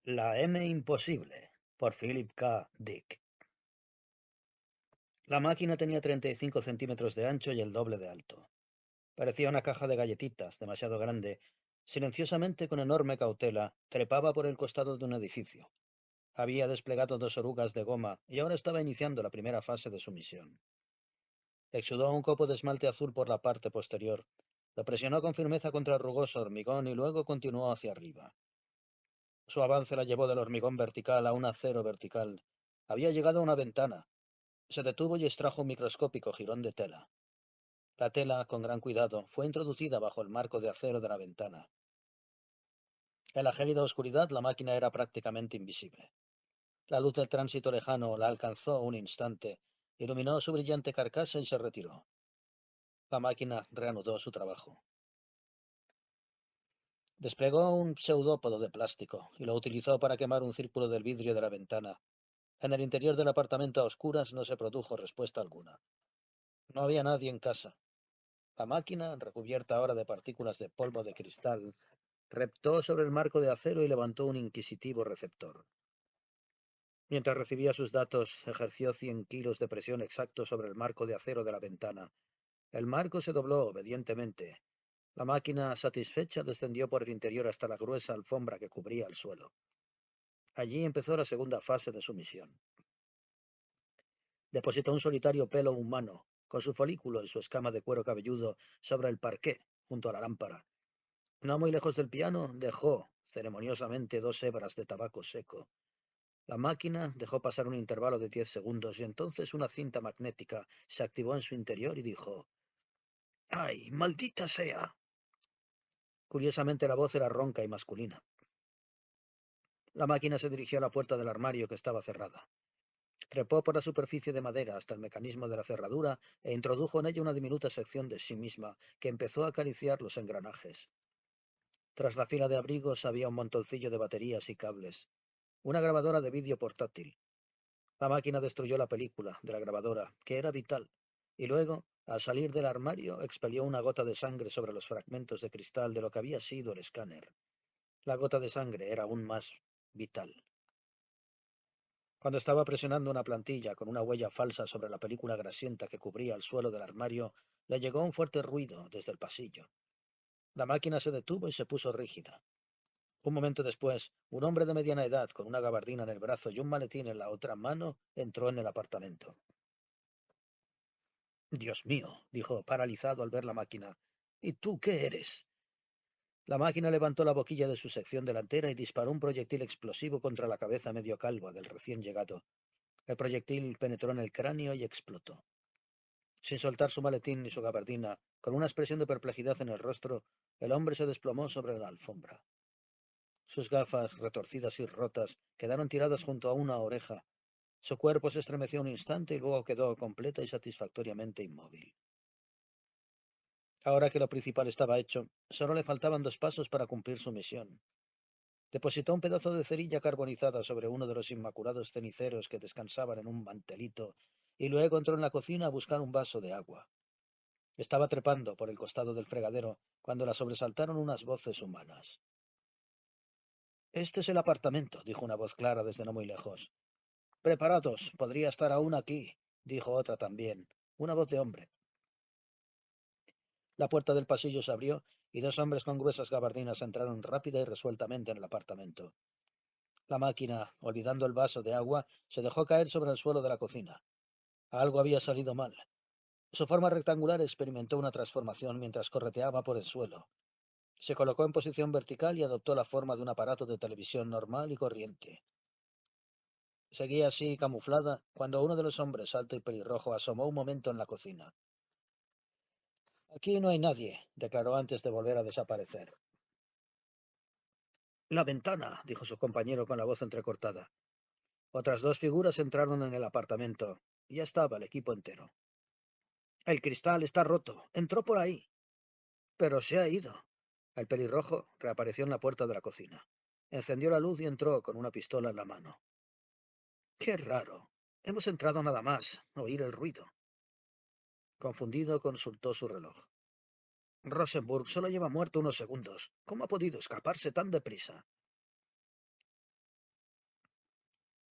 La M imposible, por Philip K. Dick. La máquina tenía 35 centímetros de ancho y el doble de alto. Parecía una caja de galletitas, demasiado grande. Silenciosamente, con enorme cautela, trepaba por el costado de un edificio. Había desplegado 2 orugas de goma y ahora estaba iniciando la primera fase de su misión. Exudó un copo de esmalte azul por la parte posterior. Lo presionó con firmeza contra el rugoso hormigón y luego continuó hacia arriba. Su avance la llevó del hormigón vertical a un acero vertical. Había llegado a una ventana. Se detuvo y extrajo un microscópico jirón de tela. La tela, con gran cuidado, fue introducida bajo el marco de acero de la ventana. En la gélida oscuridad la máquina era prácticamente invisible. La luz del tránsito lejano la alcanzó un instante, iluminó su brillante carcasa y se retiró. La máquina reanudó su trabajo. Desplegó un pseudópodo de plástico y lo utilizó para quemar un círculo del vidrio de la ventana. En el interior del apartamento a oscuras no se produjo respuesta alguna. No había nadie en casa. La máquina, recubierta ahora de partículas de polvo de cristal, reptó sobre el marco de acero y levantó un inquisitivo receptor. Mientras recibía sus datos, ejerció 100 kilos de presión exacto sobre el marco de acero de la ventana. El marco se dobló obedientemente. La máquina, satisfecha, descendió por el interior hasta la gruesa alfombra que cubría el suelo. Allí empezó la segunda fase de su misión. Depositó un solitario pelo humano, con su folículo y su escama de cuero cabelludo, sobre el parqué, junto a la lámpara. No muy lejos del piano, dejó ceremoniosamente 2 hebras de tabaco seco. La máquina dejó pasar un intervalo de 10 segundos y entonces una cinta magnética se activó en su interior y dijo: ¡Ay, maldita sea! Curiosamente la voz era ronca y masculina. La máquina se dirigió a la puerta del armario que estaba cerrada. Trepó por la superficie de madera hasta el mecanismo de la cerradura e introdujo en ella una diminuta sección de sí misma que empezó a acariciar los engranajes. Tras la fila de abrigos había un montoncillo de baterías y cables. Una grabadora de vídeo portátil. La máquina destruyó la película de la grabadora, que era vital, y luego, al salir del armario, expelió una gota de sangre sobre los fragmentos de cristal de lo que había sido el escáner. La gota de sangre era aún más vital. Cuando estaba presionando una plantilla con una huella falsa sobre la película grasienta que cubría el suelo del armario, le llegó un fuerte ruido desde el pasillo. La máquina se detuvo y se puso rígida. Un momento después, un hombre de mediana edad, con una gabardina en el brazo y un maletín en la otra mano, entró en el apartamento. Dios mío, dijo, paralizado al ver la máquina. ¿Y tú qué eres? La máquina levantó la boquilla de su sección delantera y disparó un proyectil explosivo contra la cabeza medio calva del recién llegado. El proyectil penetró en el cráneo y explotó. Sin soltar su maletín ni su gabardina, con una expresión de perplejidad en el rostro, el hombre se desplomó sobre la alfombra. Sus gafas, retorcidas y rotas, quedaron tiradas junto a una oreja. Su cuerpo se estremeció un instante y luego quedó completa y satisfactoriamente inmóvil. Ahora que lo principal estaba hecho, solo le faltaban 2 pasos para cumplir su misión. Depositó un pedazo de cerilla carbonizada sobre uno de los inmaculados ceniceros que descansaban en un mantelito, y luego entró en la cocina a buscar un vaso de agua. Estaba trepando por el costado del fregadero cuando la sobresaltaron unas voces humanas. Este es el apartamento, dijo una voz clara desde no muy lejos. Preparados, podría estar aún aquí, dijo otra también, una voz de hombre. La puerta del pasillo se abrió y 2 hombres con gruesas gabardinas entraron rápida y resueltamente en el apartamento. La máquina, olvidando el vaso de agua, se dejó caer sobre el suelo de la cocina. Algo había salido mal. Su forma rectangular experimentó una transformación mientras correteaba por el suelo. Se colocó en posición vertical y adoptó la forma de un aparato de televisión normal y corriente. Seguía así, camuflada, cuando uno de los hombres, alto y pelirrojo, asomó un momento en la cocina. Aquí no hay nadie, declaró antes de volver a desaparecer. La ventana, dijo su compañero con la voz entrecortada. Otras 2 figuras entraron en el apartamento. Ya estaba el equipo entero. El cristal está roto. Entró por ahí. Pero se ha ido. El pelirrojo reapareció en la puerta de la cocina. Encendió la luz y entró con una pistola en la mano. Qué raro. Hemos entrado nada más. Oír el ruido. Confundido, consultó su reloj. Rosenburg solo lleva muerto unos segundos. ¿Cómo ha podido escaparse tan deprisa?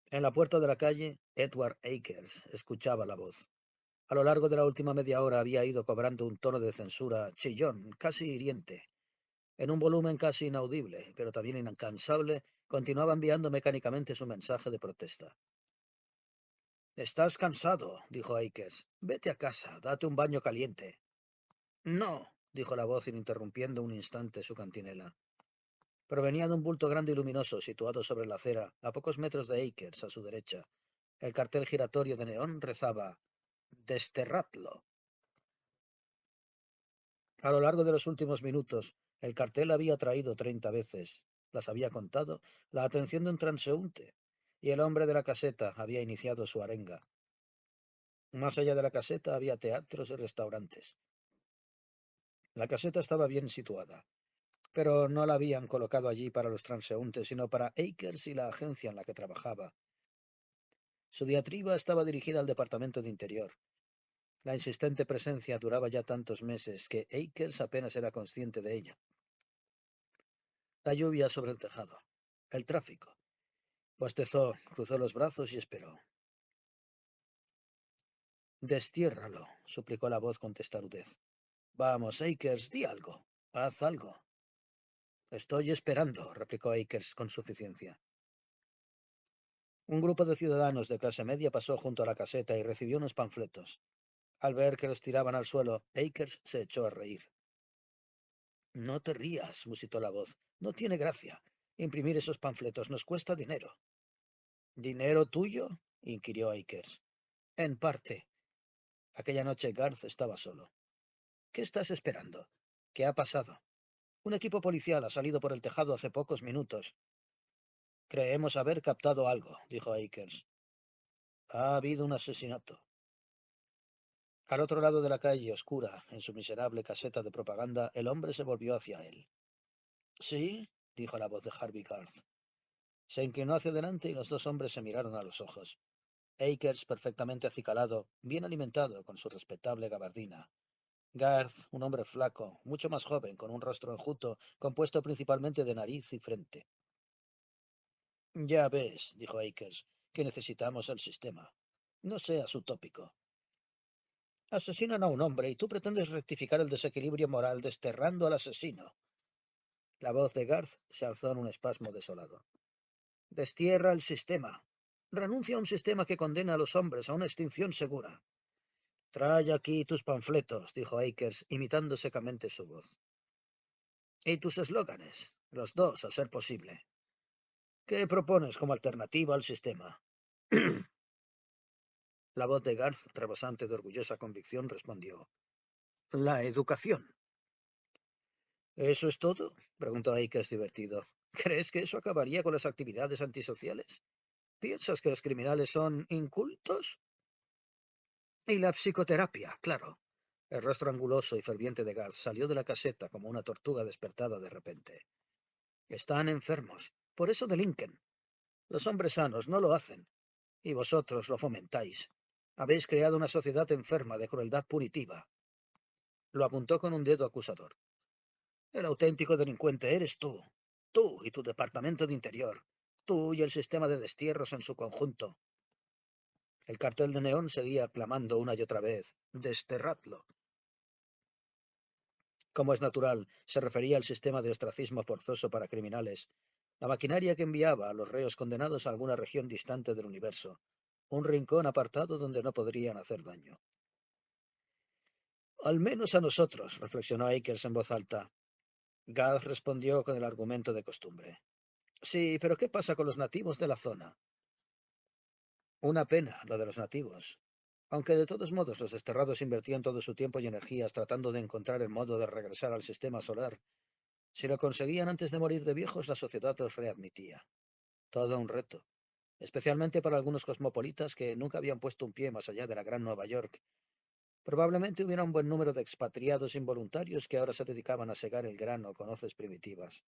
En la puerta de la calle, Edward Akers escuchaba la voz. A lo largo de la última media hora había ido cobrando un tono de censura chillón, casi hiriente. En un volumen casi inaudible, pero también incansable, continuaba enviando mecánicamente su mensaje de protesta. Estás cansado, dijo Akers. Vete a casa, date un baño caliente. No, dijo la voz interrumpiendo un instante su cantinela. Provenía de un bulto grande y luminoso situado sobre la acera, a pocos metros de Akers, a su derecha. El cartel giratorio de neón rezaba: Desterradlo. A lo largo de los últimos minutos, el cartel había traído 30 veces, las había contado, la atención de un transeúnte, y el hombre de la caseta había iniciado su arenga. Más allá de la caseta había teatros y restaurantes. La caseta estaba bien situada, pero no la habían colocado allí para los transeúntes, sino para Akers y la agencia en la que trabajaba. Su diatriba estaba dirigida al Departamento de Interior. La insistente presencia duraba ya tantos meses que Akers apenas era consciente de ella. La lluvia sobre el tejado. El tráfico. Bostezó, cruzó los brazos y esperó. Destiérralo, suplicó la voz con testarudez. Vamos, Akers, di algo. Haz algo. Estoy esperando, replicó Akers con suficiencia. Un grupo de ciudadanos de clase media pasó junto a la caseta y recibió unos panfletos. Al ver que los tiraban al suelo, Akers se echó a reír. No te rías, musitó la voz. No tiene gracia. Imprimir esos panfletos nos cuesta dinero. ¿Dinero tuyo? Inquirió Akers. En parte. Aquella noche Garth estaba solo. ¿Qué estás esperando? ¿Qué ha pasado? Un equipo policial ha salido por el tejado hace pocos minutos. Creemos haber captado algo, dijo Akers. Ha habido un asesinato. Al otro lado de la calle oscura, en su miserable caseta de propaganda, el hombre se volvió hacia él. ¿Sí? Dijo la voz de Harvey Garth. Se inclinó hacia adelante y los dos hombres se miraron a los ojos. Akers, perfectamente acicalado, bien alimentado, con su respetable gabardina. Garth, un hombre flaco, mucho más joven, con un rostro enjuto, compuesto principalmente de nariz y frente. Ya ves, dijo Akers, que necesitamos el sistema. No seas utópico. Asesinan a un hombre y tú pretendes rectificar el desequilibrio moral desterrando al asesino. La voz de Garth se alzó en un espasmo desolado. Destierra el sistema. Renuncia a un sistema que condena a los hombres a una extinción segura. Trae aquí tus panfletos, dijo Akers, imitando secamente su voz. Y tus eslóganes, los dos, a ser posible. ¿Qué propones como alternativa al sistema? La voz de Garth, rebosante de orgullosa convicción, respondió: La educación. ¿Eso es todo? Preguntó Akers divertido. ¿Crees que eso acabaría con las actividades antisociales? ¿Piensas que los criminales son incultos? Y la psicoterapia, claro. El rostro anguloso y ferviente de Garth salió de la caseta como una tortuga despertada de repente. Están enfermos. Por eso delinquen. Los hombres sanos no lo hacen. Y vosotros lo fomentáis. Habéis creado una sociedad enferma de crueldad punitiva. Lo apuntó con un dedo acusador. El auténtico delincuente eres tú. Tú y tu departamento de interior. Tú y el sistema de destierros en su conjunto. El cartel de neón seguía clamando una y otra vez: Desterradlo. Como es natural, se refería al sistema de ostracismo forzoso para criminales, la maquinaria que enviaba a los reos condenados a alguna región distante del universo, un rincón apartado donde no podrían hacer daño. Al menos a nosotros, reflexionó Akers en voz alta. Gaz respondió con el argumento de costumbre. Sí, pero ¿qué pasa con los nativos de la zona? Una pena, lo de los nativos. Aunque de todos modos los desterrados invertían todo su tiempo y energías tratando de encontrar el modo de regresar al sistema solar. Si lo conseguían antes de morir de viejos, la sociedad los readmitía. Todo un reto, especialmente para algunos cosmopolitas que nunca habían puesto un pie más allá de la gran Nueva York. Probablemente hubiera un buen número de expatriados involuntarios que ahora se dedicaban a segar el grano con hoces primitivas.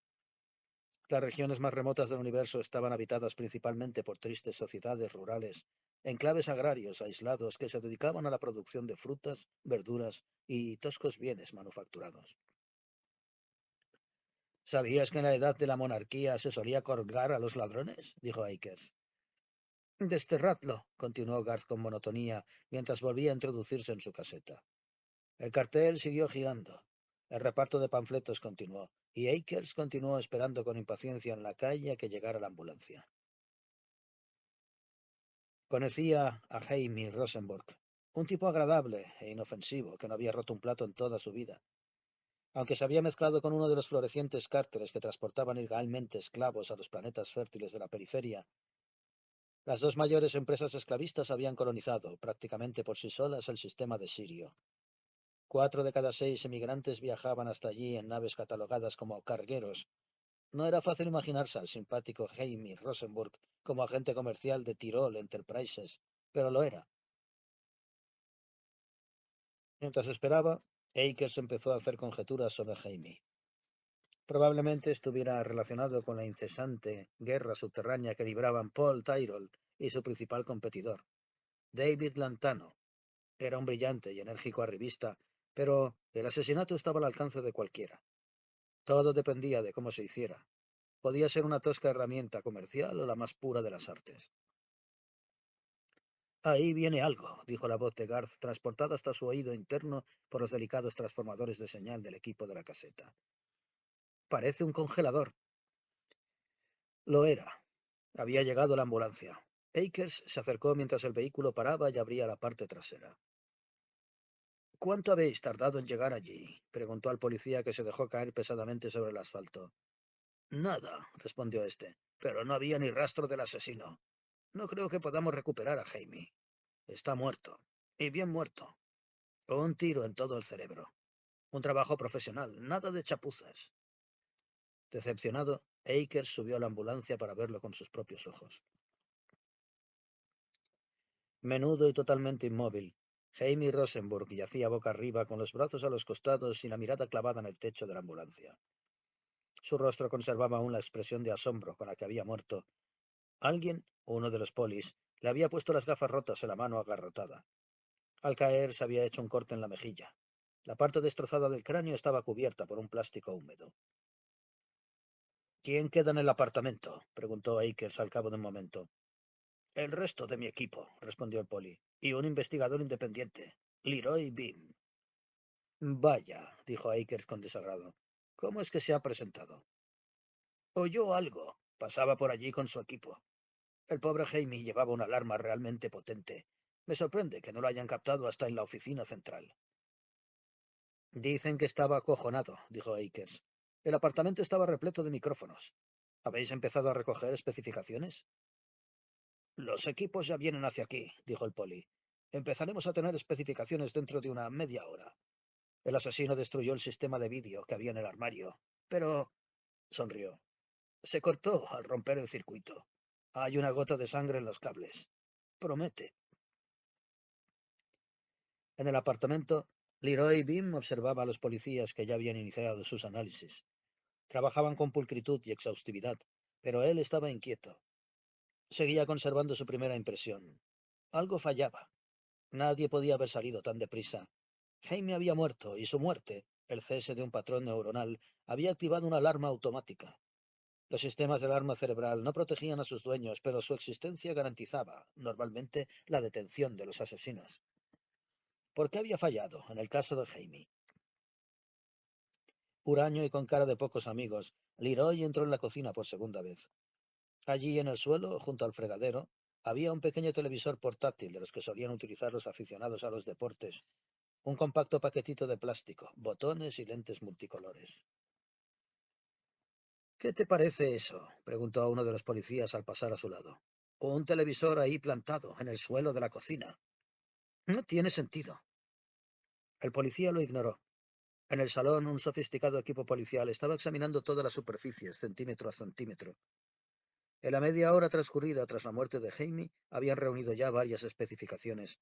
Las regiones más remotas del universo estaban habitadas principalmente por tristes sociedades rurales, enclaves agrarios aislados que se dedicaban a la producción de frutas, verduras y toscos bienes manufacturados. ¿Sabías que en la edad de la monarquía se solía colgar a los ladrones? Dijo Akers. Desterradlo, continuó Garth con monotonía, mientras volvía a introducirse en su caseta. El cartel siguió girando. El reparto de panfletos continuó, y Akers continuó esperando con impaciencia en la calle a que llegara la ambulancia. Conocía a Jaime Rosenborg, un tipo agradable e inofensivo que no había roto un plato en toda su vida. Aunque se había mezclado con uno de los florecientes cárteles que transportaban ilegalmente esclavos a los planetas fértiles de la periferia, las dos mayores empresas esclavistas habían colonizado, prácticamente por sí solas, el sistema de Sirio. 4 de cada 6 emigrantes viajaban hasta allí en naves catalogadas como cargueros. No era fácil imaginarse al simpático Jaime Rosenburg como agente comercial de Tirol Enterprises, pero lo era. Mientras esperaba, Akers empezó a hacer conjeturas sobre Jaime. Probablemente estuviera relacionado con la incesante guerra subterránea que libraban Paul Tyrrell y su principal competidor, David Lantano. Era un brillante y enérgico arribista, pero el asesinato estaba al alcance de cualquiera. Todo dependía de cómo se hiciera. Podía ser una tosca herramienta comercial o la más pura de las artes. Ahí viene algo, dijo la voz de Garth, transportada hasta su oído interno por los delicados transformadores de señal del equipo de la caseta. Parece un congelador. Lo era. Había llegado la ambulancia. Akers se acercó mientras el vehículo paraba y abría la parte trasera. ¿Cuánto habéis tardado en llegar allí? Preguntó al policía, que se dejó caer pesadamente sobre el asfalto. Nada, respondió este, pero no había ni rastro del asesino. No creo que podamos recuperar a Jaime. Está muerto. Y bien muerto. Un tiro en todo el cerebro. Un trabajo profesional, nada de chapuzas. Decepcionado, Akers subió a la ambulancia para verlo con sus propios ojos. Menudo y totalmente inmóvil, Jaime Rosenburg yacía boca arriba con los brazos a los costados y la mirada clavada en el techo de la ambulancia. Su rostro conservaba aún la expresión de asombro con la que había muerto. Alguien, uno de los polis, le había puesto las gafas rotas en la mano agarrotada. Al caer se había hecho un corte en la mejilla. La parte destrozada del cráneo estaba cubierta por un plástico húmedo. ¿Quién queda en el apartamento?, preguntó Akers al cabo de un momento. El resto de mi equipo, respondió el poli, y un investigador independiente, Leroy Beam. Vaya, dijo Akers con desagrado. ¿Cómo es que se ha presentado? Oyó algo. Pasaba por allí con su equipo. El pobre Jaime llevaba una alarma realmente potente. Me sorprende que no lo hayan captado hasta en la oficina central. Dicen que estaba acojonado, dijo Akers. El apartamento estaba repleto de micrófonos. ¿Habéis empezado a recoger especificaciones? Los equipos ya vienen hacia aquí, dijo el poli. Empezaremos a tener especificaciones dentro de una media hora. El asesino destruyó el sistema de vídeo que había en el armario, pero... sonrió. Se cortó al romper el circuito. Hay una gota de sangre en los cables. Promete. En el apartamento, Leroy Beam observaba a los policías que ya habían iniciado sus análisis. Trabajaban con pulcritud y exhaustividad, pero él estaba inquieto. Seguía conservando su primera impresión. Algo fallaba. Nadie podía haber salido tan deprisa. Jaime había muerto, y su muerte, el cese de un patrón neuronal, había activado una alarma automática. Los sistemas de alarma cerebral no protegían a sus dueños, pero su existencia garantizaba, normalmente, la detención de los asesinos. ¿Por qué había fallado en el caso de Jaime? Huraño y con cara de pocos amigos, Leroy entró en la cocina por segunda vez. Allí en el suelo, junto al fregadero, había un pequeño televisor portátil de los que solían utilizar los aficionados a los deportes, un compacto paquetito de plástico, botones y lentes multicolores. ¿Qué te parece eso?, preguntó a uno de los policías al pasar a su lado. Un televisor ahí plantado, en el suelo de la cocina. No tiene sentido. El policía lo ignoró. En el salón, un sofisticado equipo policial estaba examinando todas las superficies, centímetro a centímetro. En la media hora transcurrida tras la muerte de Jaime, habían reunido ya varias especificaciones.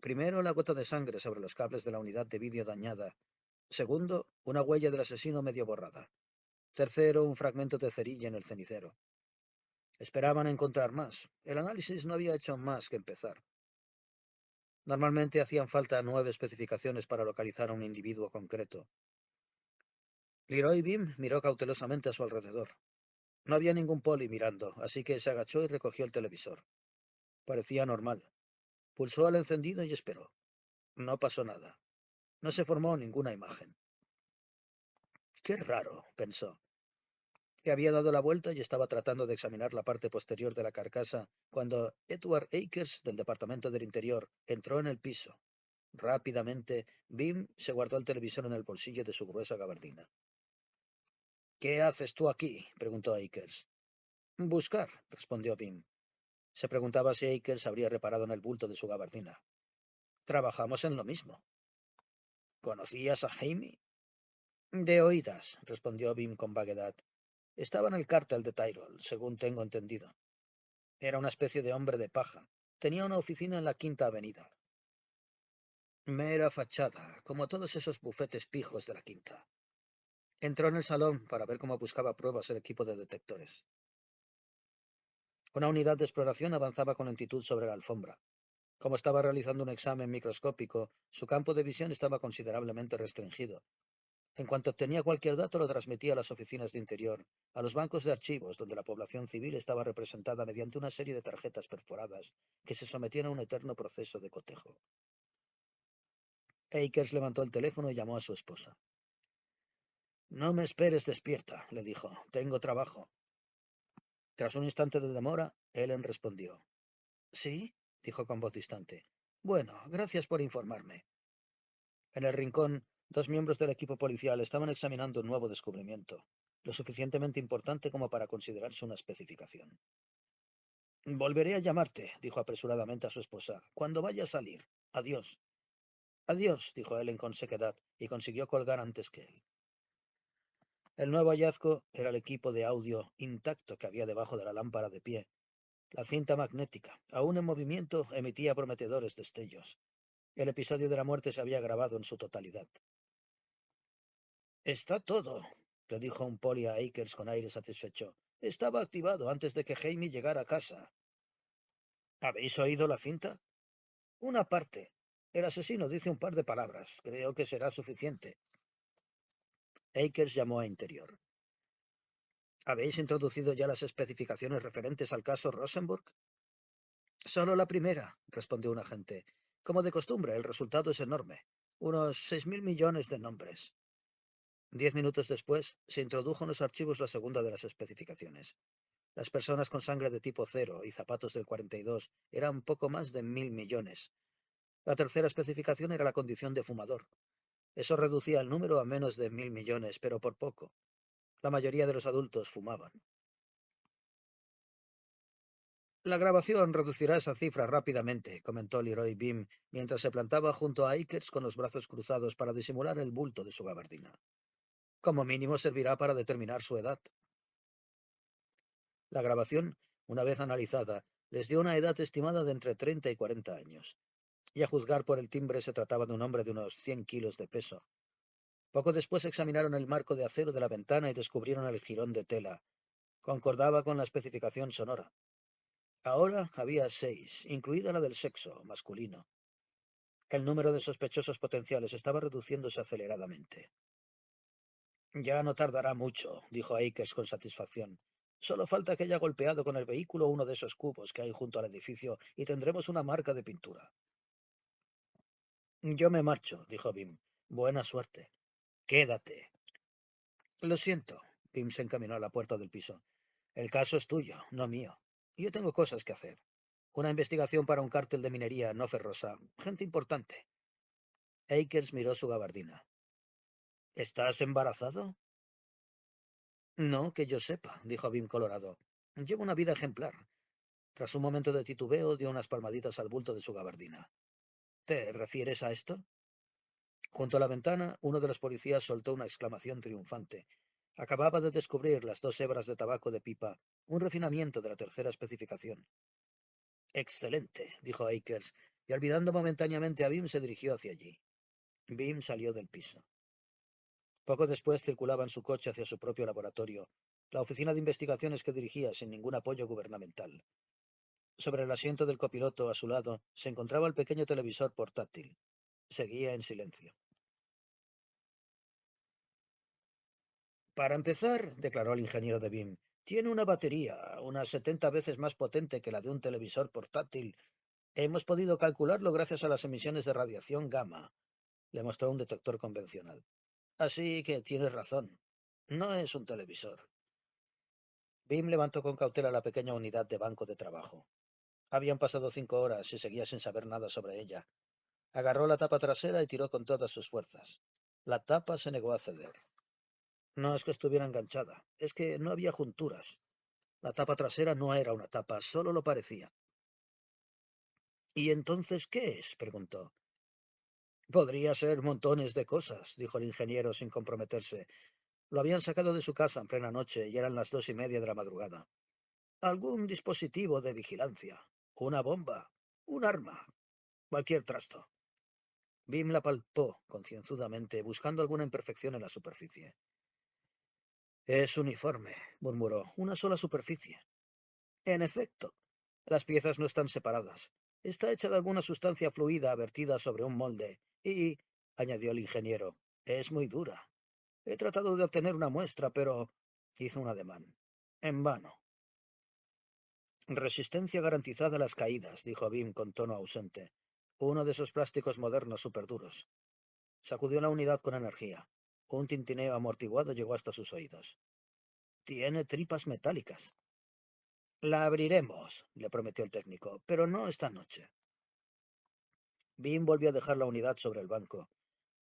Primero, la gota de sangre sobre los cables de la unidad de vídeo dañada. Segundo, una huella del asesino medio borrada. Tercero, un fragmento de cerilla en el cenicero. Esperaban encontrar más. El análisis no había hecho más que empezar. Normalmente hacían falta 9 especificaciones para localizar a un individuo concreto. Leroy Beam miró cautelosamente a su alrededor. No había ningún poli mirando, así que se agachó y recogió el televisor. Parecía normal. Pulsó al encendido y esperó. No pasó nada. No se formó ninguna imagen. Qué raro, pensó. Le había dado la vuelta y estaba tratando de examinar la parte posterior de la carcasa cuando Edward Akers, del Departamento del Interior, entró en el piso. Rápidamente, Bim se guardó el televisor en el bolsillo de su gruesa gabardina. ¿Qué haces tú aquí? Preguntó Akers. Buscar, respondió Bim. Se preguntaba si Akers habría reparado en el bulto de su gabardina. Trabajamos en lo mismo. ¿Conocías a Jamie? De oídas, respondió Bim con vaguedad. Estaba en el cártel de Tyrol, según tengo entendido. Era una especie de hombre de paja. Tenía una oficina en la Quinta Avenida. Mera fachada, como todos esos bufetes pijos de la Quinta. Entró en el salón para ver cómo buscaba pruebas el equipo de detectores. Una unidad de exploración avanzaba con lentitud sobre la alfombra. Como estaba realizando un examen microscópico, su campo de visión estaba considerablemente restringido. En cuanto obtenía cualquier dato, lo transmitía a las oficinas de interior, a los bancos de archivos, donde la población civil estaba representada mediante una serie de tarjetas perforadas que se sometían a un eterno proceso de cotejo. Akers levantó el teléfono y llamó a su esposa. No me esperes despierta, le dijo. Tengo trabajo. Tras un instante de demora, Ellen respondió. ¿Sí? Dijo con voz distante. Bueno, gracias por informarme. En el rincón, dos miembros del equipo policial estaban examinando un nuevo descubrimiento, lo suficientemente importante como para considerarse una especificación. Volveré a llamarte, dijo apresuradamente a su esposa, cuando vaya a salir. Adiós. Adiós, dijo Ellen con sequedad, y consiguió colgar antes que él. El nuevo hallazgo era el equipo de audio intacto que había debajo de la lámpara de pie. La cinta magnética, aún en movimiento, emitía prometedores destellos. El episodio de la muerte se había grabado en su totalidad. Está todo, le dijo un poli a Akers con aire satisfecho. Estaba activado antes de que Jamie llegara a casa. ¿Habéis oído la cinta? Una parte. El asesino dice un par de palabras. Creo que será suficiente. Akers llamó a Interior. ¿Habéis introducido ya las especificaciones referentes al caso Rosenburg? Solo la primera, respondió un agente. Como de costumbre, el resultado es enorme. Unos 6.000 millones de nombres. 10 minutos después, se introdujo en los archivos la segunda de las especificaciones. Las personas con sangre de tipo cero y zapatos del 42 eran poco más de 1.000 millones. La tercera especificación era la condición de fumador. Eso reducía el número a menos de 1.000 millones, pero por poco. La mayoría de los adultos fumaban. La grabación reducirá esa cifra rápidamente, comentó Leroy Beam, mientras se plantaba junto a Akers con los brazos cruzados para disimular el bulto de su gabardina. Como mínimo servirá para determinar su edad. La grabación, una vez analizada, les dio una edad estimada de entre 30 y 40 años. Y a juzgar por el timbre se trataba de un hombre de unos 100 kilos de peso. Poco después examinaron el marco de acero de la ventana y descubrieron el jirón de tela. Concordaba con la especificación sonora. Ahora había 6, incluida la del sexo masculino. El número de sospechosos potenciales estaba reduciéndose aceleradamente. Ya no tardará mucho, dijo Akers con satisfacción. Solo falta que haya golpeado con el vehículo uno de esos cubos que hay junto al edificio y tendremos una marca de pintura. Yo me marcho, dijo Bim. Buena suerte. Quédate. Lo siento. Bim se encaminó a la puerta del piso. El caso es tuyo, no mío. Yo tengo cosas que hacer. Una investigación para un cártel de minería no ferrosa. Gente importante. Akers miró su gabardina. ¿Estás embarazado? No, que yo sepa, dijo Bim colorado. Llevo una vida ejemplar. Tras un momento de titubeo, dio unas palmaditas al bulto de su gabardina. ¿Te refieres a esto? Junto a la ventana, uno de los policías soltó una exclamación triunfante. Acababa de descubrir las 2 hebras de tabaco de pipa, un refinamiento de la tercera especificación. Excelente, dijo Akers, y olvidando momentáneamente a Bim se dirigió hacia allí. Bim salió del piso. Poco después circulaba en su coche hacia su propio laboratorio, la oficina de investigaciones que dirigía sin ningún apoyo gubernamental. Sobre el asiento del copiloto, a su lado, se encontraba el pequeño televisor portátil. Seguía en silencio. Para empezar, declaró el ingeniero de BIM, Tiene una batería unas 70 veces más potente que la de un televisor portátil. Hemos podido calcularlo gracias a las emisiones de radiación gamma. Le mostró un detector convencional. Así que tienes razón. No es un televisor. Bim levantó con cautela la pequeña unidad de banco de trabajo. Habían pasado 5 horas y seguía sin saber nada sobre ella. Agarró la tapa trasera y tiró con todas sus fuerzas. La tapa se negó a ceder. No es que estuviera enganchada, es que no había junturas. La tapa trasera no era una tapa, solo lo parecía. ¿Y entonces qué es? Preguntó. Podría ser montones de cosas, dijo el ingeniero sin comprometerse. Lo habían sacado de su casa en plena noche y eran las 2:30 de la madrugada. Algún dispositivo de vigilancia, una bomba, un arma, cualquier trasto. Bim la palpó concienzudamente, buscando alguna imperfección en la superficie. Es uniforme, murmuró, una sola superficie. En efecto, las piezas no están separadas. Está hecha de alguna sustancia fluida vertida sobre un molde y, añadió el ingeniero, es muy dura. He tratado de obtener una muestra, pero hizo un ademán. En vano. Resistencia garantizada a las caídas, dijo Bim con tono ausente. Uno de esos plásticos modernos superduros. Sacudió la unidad con energía. Un tintineo amortiguado llegó hasta sus oídos. Tiene tripas metálicas. La abriremos, le prometió el técnico, pero no esta noche. Bim volvió a dejar la unidad sobre el banco.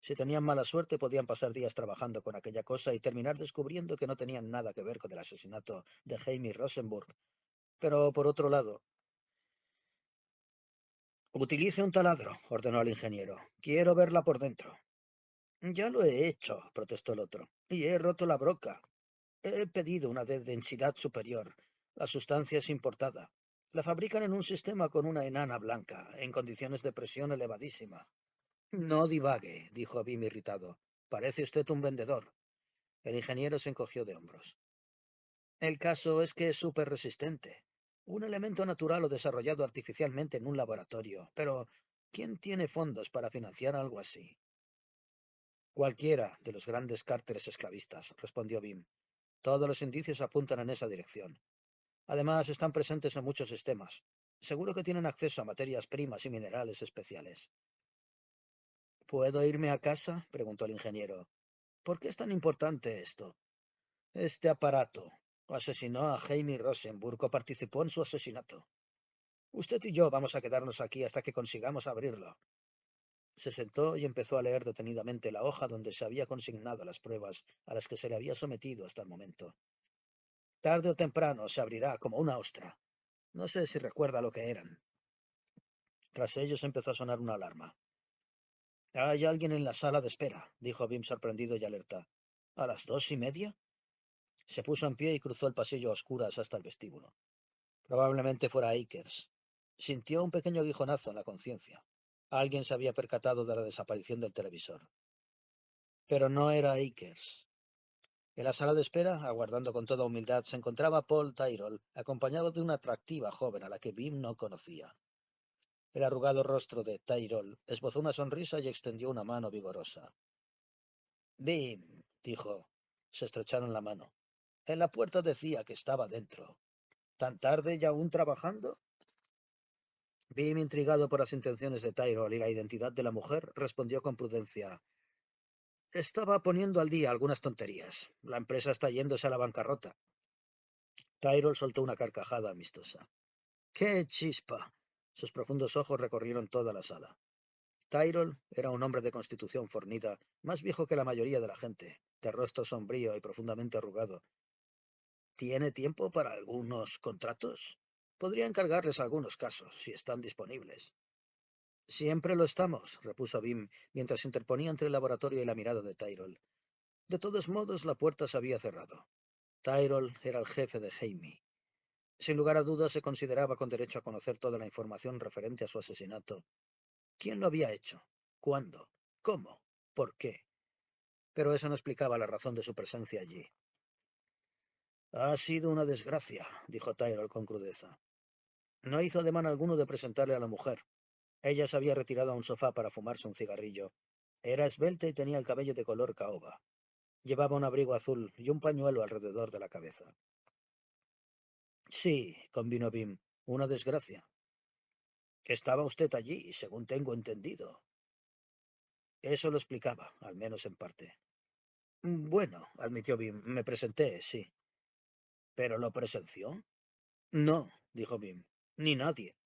Si tenían mala suerte, podían pasar días trabajando con aquella cosa y terminar descubriendo que no tenían nada que ver con el asesinato de Jaime Rosenburg. Pero, por otro lado, utilice un taladro, ordenó el ingeniero. Quiero verla por dentro. Ya lo he hecho, protestó el otro, y he roto la broca. He pedido una de densidad superior. La sustancia es importada. La fabrican en un sistema con una enana blanca, en condiciones de presión elevadísima. No divague, dijo Bim irritado. Parece usted un vendedor. El ingeniero se encogió de hombros. El caso es que es súper resistente. Un elemento natural o desarrollado artificialmente en un laboratorio. Pero, ¿quién tiene fondos para financiar algo así? Cualquiera de los grandes cárteles esclavistas, respondió Bim. Todos los indicios apuntan en esa dirección. Además, están presentes en muchos sistemas. Seguro que tienen acceso a materias primas y minerales especiales. ¿Puedo irme a casa? Preguntó el ingeniero. ¿Por qué es tan importante esto? Este aparato asesinó a Jaime Rosenburg o participó en su asesinato. Usted y yo vamos a quedarnos aquí hasta que consigamos abrirlo. Se sentó y empezó a leer detenidamente la hoja donde se había consignado las pruebas a las que se le había sometido hasta el momento. Tarde o temprano se abrirá como una ostra. No sé si recuerda lo que eran. Tras ellos empezó a sonar una alarma. Hay alguien en la sala de espera, dijo Bim sorprendido y alerta. ¿A las 2:30? Se puso en pie y cruzó el pasillo a oscuras hasta el vestíbulo. Probablemente fuera Akers. Sintió un pequeño aguijonazo en la conciencia. Alguien se había percatado de la desaparición del televisor. Pero no era Akers. En la sala de espera, aguardando con toda humildad, se encontraba Paul Tyrrell, acompañado de una atractiva joven a la que Bim no conocía. El arrugado rostro de Tyrrell esbozó una sonrisa y extendió una mano vigorosa. Bim, dijo. Se estrecharon la mano. En la puerta decía que estaba dentro. ¿Tan tarde y aún trabajando? Bim, intrigado por las intenciones de Tyrrell y la identidad de la mujer, respondió con prudencia. Estaba poniendo al día algunas tonterías. La empresa está yéndose a la bancarrota. Tyrrell soltó una carcajada amistosa. ¡Qué chispa! Sus profundos ojos recorrieron toda la sala. Tyrrell era un hombre de constitución fornida, más viejo que la mayoría de la gente, de rostro sombrío y profundamente arrugado. ¿Tiene tiempo para algunos contratos? Podría encargarles algunos casos, si están disponibles. Siempre lo estamos, repuso Bim, mientras interponía entre el laboratorio y la mirada de Tyrrell. De todos modos, la puerta se había cerrado. Tyrrell era el jefe de Jaime. Sin lugar a dudas, se consideraba con derecho a conocer toda la información referente a su asesinato. ¿Quién lo había hecho? ¿Cuándo? ¿Cómo? ¿Por qué? Pero eso no explicaba la razón de su presencia allí. Ha sido una desgracia, dijo Tyrrell con crudeza. No hizo ademán alguno de presentarle a la mujer. Ella se había retirado a un sofá para fumarse un cigarrillo. Era esbelta y tenía el cabello de color caoba. Llevaba un abrigo azul y un pañuelo alrededor de la cabeza. Sí, convino Bim. Una desgracia. Estaba usted allí, según tengo entendido. Eso lo explicaba, al menos en parte. Bueno, admitió Bim, me presenté, sí. ¿Pero lo presenció? No, dijo Bim, ni nadie.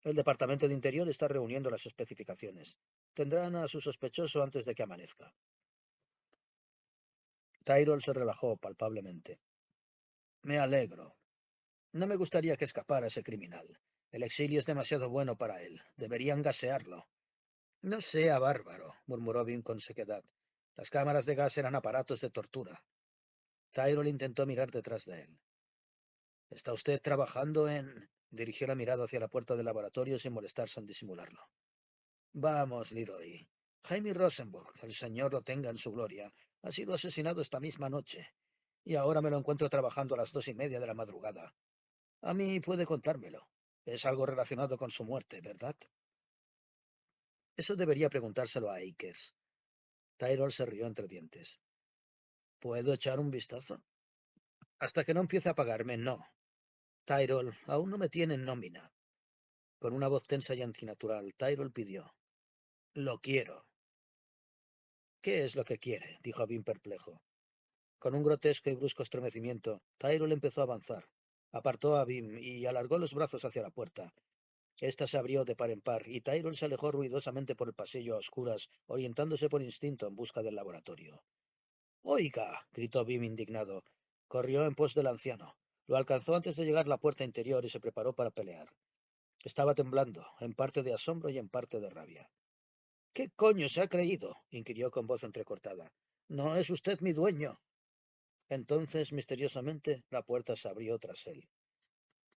El Departamento de Interior está reuniendo las especificaciones. Tendrán a su sospechoso antes de que amanezca. Tyrell se relajó palpablemente. Me alegro. No me gustaría que escapara ese criminal. El exilio es demasiado bueno para él. Deberían gasearlo. No sea bárbaro, murmuró Bim con sequedad. Las cámaras de gas eran aparatos de tortura. Tyrell intentó mirar detrás de él. ¿Está usted trabajando en...? Dirigió la mirada hacia la puerta del laboratorio sin molestarse en disimularlo. Vamos, Leroy. Jaime Rosenborg, el señor lo tenga en su gloria, ha sido asesinado esta misma noche. Y ahora me lo encuentro trabajando a las 2:30 de la madrugada. A mí puede contármelo. Es algo relacionado con su muerte, ¿verdad? Eso debería preguntárselo a Akers. Tyrell se rió entre dientes. ¿Puedo echar un vistazo? Hasta que no empiece a pagarme, no. Tyrell, aún no me tiene en nómina. Con una voz tensa y antinatural, Tyrell pidió. Lo quiero. ¿Qué es lo que quiere? Dijo Bim perplejo. Con un grotesco y brusco estremecimiento, Tyrell empezó a avanzar. Apartó a Bim y alargó los brazos hacia la puerta. Esta se abrió de par en par, y Tyrell se alejó ruidosamente por el pasillo a oscuras, orientándose por instinto en busca del laboratorio. ¡Oiga! Gritó Bim indignado. Corrió en pos del anciano. Lo alcanzó antes de llegar a la puerta interior y se preparó para pelear. Estaba temblando, en parte de asombro y en parte de rabia. ¿Qué coño se ha creído? Inquirió con voz entrecortada. No es usted mi dueño. Entonces, misteriosamente, la puerta se abrió tras él.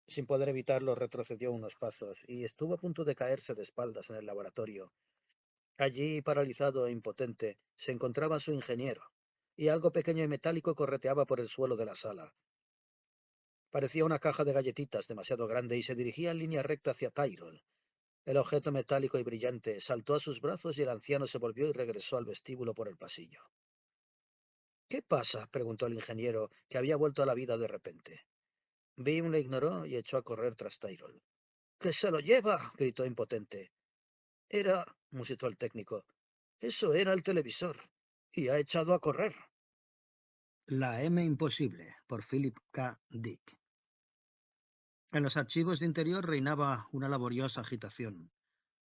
Sin poder evitarlo, retrocedió unos pasos y estuvo a punto de caerse de espaldas en el laboratorio. Allí, paralizado e impotente, se encontraba su ingeniero, y algo pequeño y metálico correteaba por el suelo de la sala. Parecía una caja de galletitas demasiado grande y se dirigía en línea recta hacia Tyrell. El objeto metálico y brillante saltó a sus brazos y el anciano se volvió y regresó al vestíbulo por el pasillo. ¿Qué pasa? Preguntó el ingeniero, que había vuelto a la vida de repente. Bim le ignoró y echó a correr tras Tyrell. ¡Que se lo lleva! Gritó impotente. Musitó el técnico. Eso era el televisor. Y ha echado a correr. La M imposible, por Philip K. Dick. En los archivos de interior reinaba una laboriosa agitación.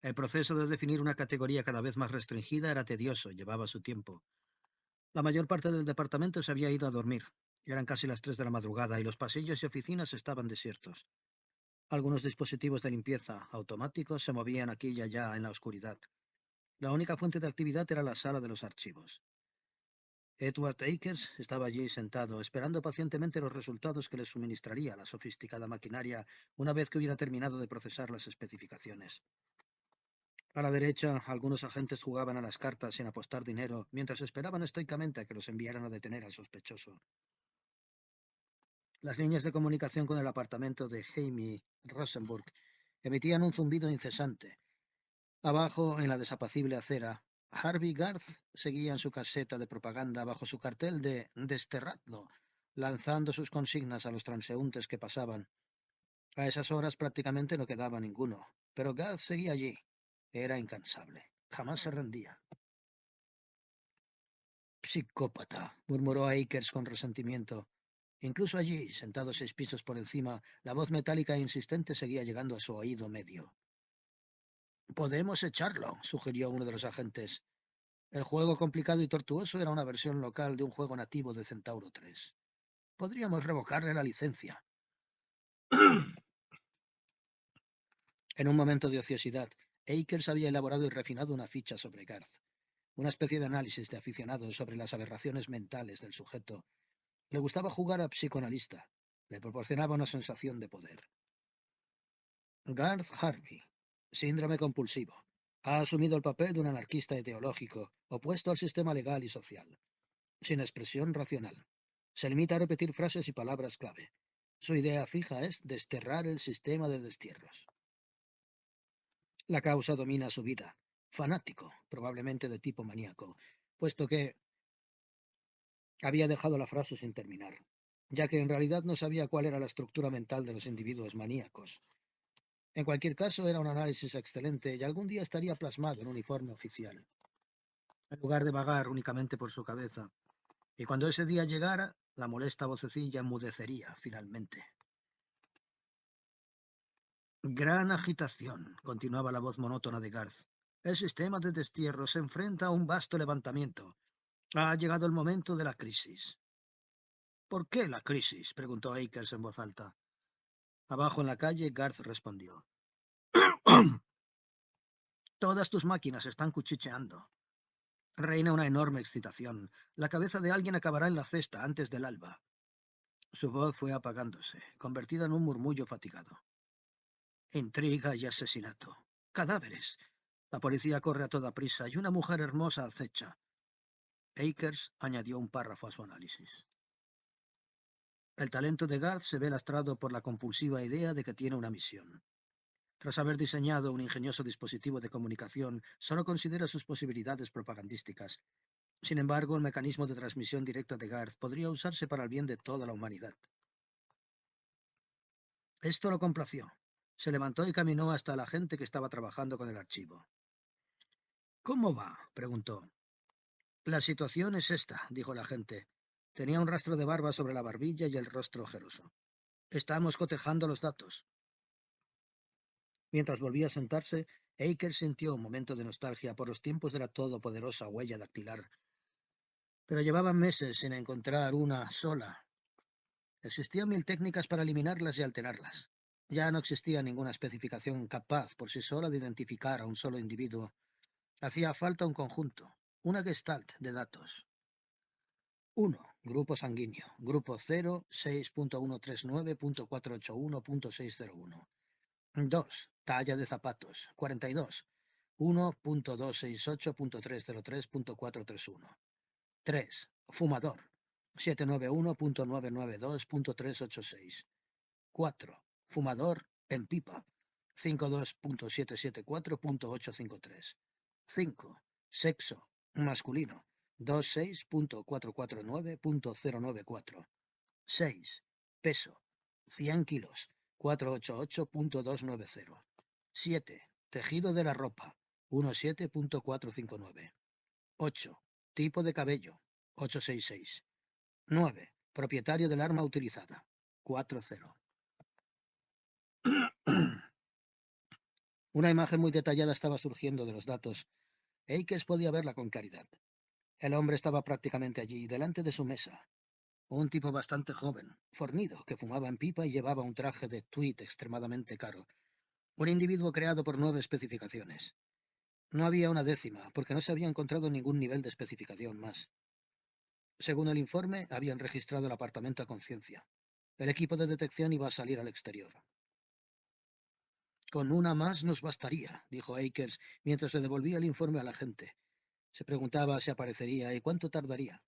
El proceso de definir una categoría cada vez más restringida era tedioso, llevaba su tiempo. La mayor parte del departamento se había ido a dormir. Eran casi las 3 de la madrugada y los pasillos y oficinas estaban desiertos. Algunos dispositivos de limpieza automáticos se movían aquí y allá en la oscuridad. La única fuente de actividad era la sala de los archivos. Edward Akers estaba allí sentado, esperando pacientemente los resultados que le suministraría la sofisticada maquinaria una vez que hubiera terminado de procesar las especificaciones. A la derecha, algunos agentes jugaban a las cartas sin apostar dinero, mientras esperaban estoicamente a que los enviaran a detener al sospechoso. Las líneas de comunicación con el apartamento de Jaime Rosenburg emitían un zumbido incesante. Abajo, en la desapacible acera, Harvey Garth seguía en su caseta de propaganda bajo su cartel de «Desterradlo», lanzando sus consignas a los transeúntes que pasaban. A esas horas prácticamente no quedaba ninguno, pero Garth seguía allí. Era incansable. Jamás se rendía. «Psicópata», murmuró Akers con resentimiento. Incluso allí, sentado 6 pisos por encima, la voz metálica e insistente seguía llegando a su oído medio. «Podemos echarlo», sugirió uno de los agentes. El juego complicado y tortuoso era una versión local de un juego nativo de Centauro 3. Podríamos revocarle la licencia. En un momento de ociosidad, Akers había elaborado y refinado una ficha sobre Garth, una especie de análisis de aficionado sobre las aberraciones mentales del sujeto. Le gustaba jugar a psicoanalista. Le proporcionaba una sensación de poder. Garth Harvey, síndrome compulsivo. Ha asumido el papel de un anarquista ideológico, opuesto al sistema legal y social, sin expresión racional. Se limita a repetir frases y palabras clave. Su idea fija es desterrar el sistema de destierros. La causa domina su vida. Fanático, probablemente de tipo maníaco, puesto que había dejado la frase sin terminar. ya que en realidad no sabía cuál era la estructura mental de los individuos maníacos. En cualquier caso, era un análisis excelente y algún día estaría plasmado en un uniforme oficial, en lugar de vagar únicamente por su cabeza. Y cuando ese día llegara, la molesta vocecilla enmudecería finalmente. Gran agitación, continuaba la voz monótona de Garth. El sistema de destierro se enfrenta a un vasto levantamiento. Ha llegado el momento de la crisis. ¿Por qué la crisis?, preguntó Akers en voz alta. Abajo en la calle, Garth respondió. Todas tus máquinas están cuchicheando. Reina una enorme excitación. La cabeza de alguien acabará en la cesta antes del alba. Su voz fue apagándose, convertida en un murmullo fatigado. Intriga y asesinato. Cadáveres. La policía corre a toda prisa y una mujer hermosa acecha. Akers añadió un párrafo a su análisis. El talento de Garth se ve lastrado por la compulsiva idea de que tiene una misión. Tras haber diseñado un ingenioso dispositivo de comunicación, solo considera sus posibilidades propagandísticas. Sin embargo, el mecanismo de transmisión directa de Garth podría usarse para el bien de toda la humanidad. Esto lo complació. Se levantó y caminó hasta la gente que estaba trabajando con el archivo. ¿Cómo va?, preguntó. La situación es esta, dijo la gente. Tenía un rastro de barba sobre la barbilla y el rostro ojeroso. Estamos cotejando los datos. Mientras volvía a sentarse, Akers sintió un momento de nostalgia por los tiempos de la todopoderosa huella dactilar. Pero llevaban meses sin encontrar una sola. Existían 1000 técnicas para eliminarlas y alterarlas. Ya no existía ninguna especificación capaz por sí sola de identificar a un solo individuo. Hacía falta un conjunto, una gestalt de datos. 1. Grupo sanguíneo. Grupo 0, 6.139.481.601. 2. Talla de zapatos. 42. 1.268.303.431. 3. Fumador. 791.992.386. 4. Fumador en pipa. 52.774.853. 5. Sexo masculino. 26.449.094. 6. Peso 100 kilos. 488.290. 7. Tejido de la ropa. 17.459. 8. Tipo de cabello. 866. 9. Propietario del arma utilizada. 40. Una imagen muy detallada estaba surgiendo de los datos. Akers podía verla con claridad. El hombre estaba prácticamente allí, delante de su mesa. Un tipo bastante joven, fornido, que fumaba en pipa y llevaba un traje de tweed extremadamente caro. Un individuo creado por 9 especificaciones. No había una décima, porque no se había encontrado ningún nivel de especificación más. Según el informe, habían registrado el apartamento a conciencia. El equipo de detección iba a salir al exterior. Con una más nos bastaría, dijo Akers, mientras le devolvía el informe a la gente. Se preguntaba si aparecería y cuánto tardaría.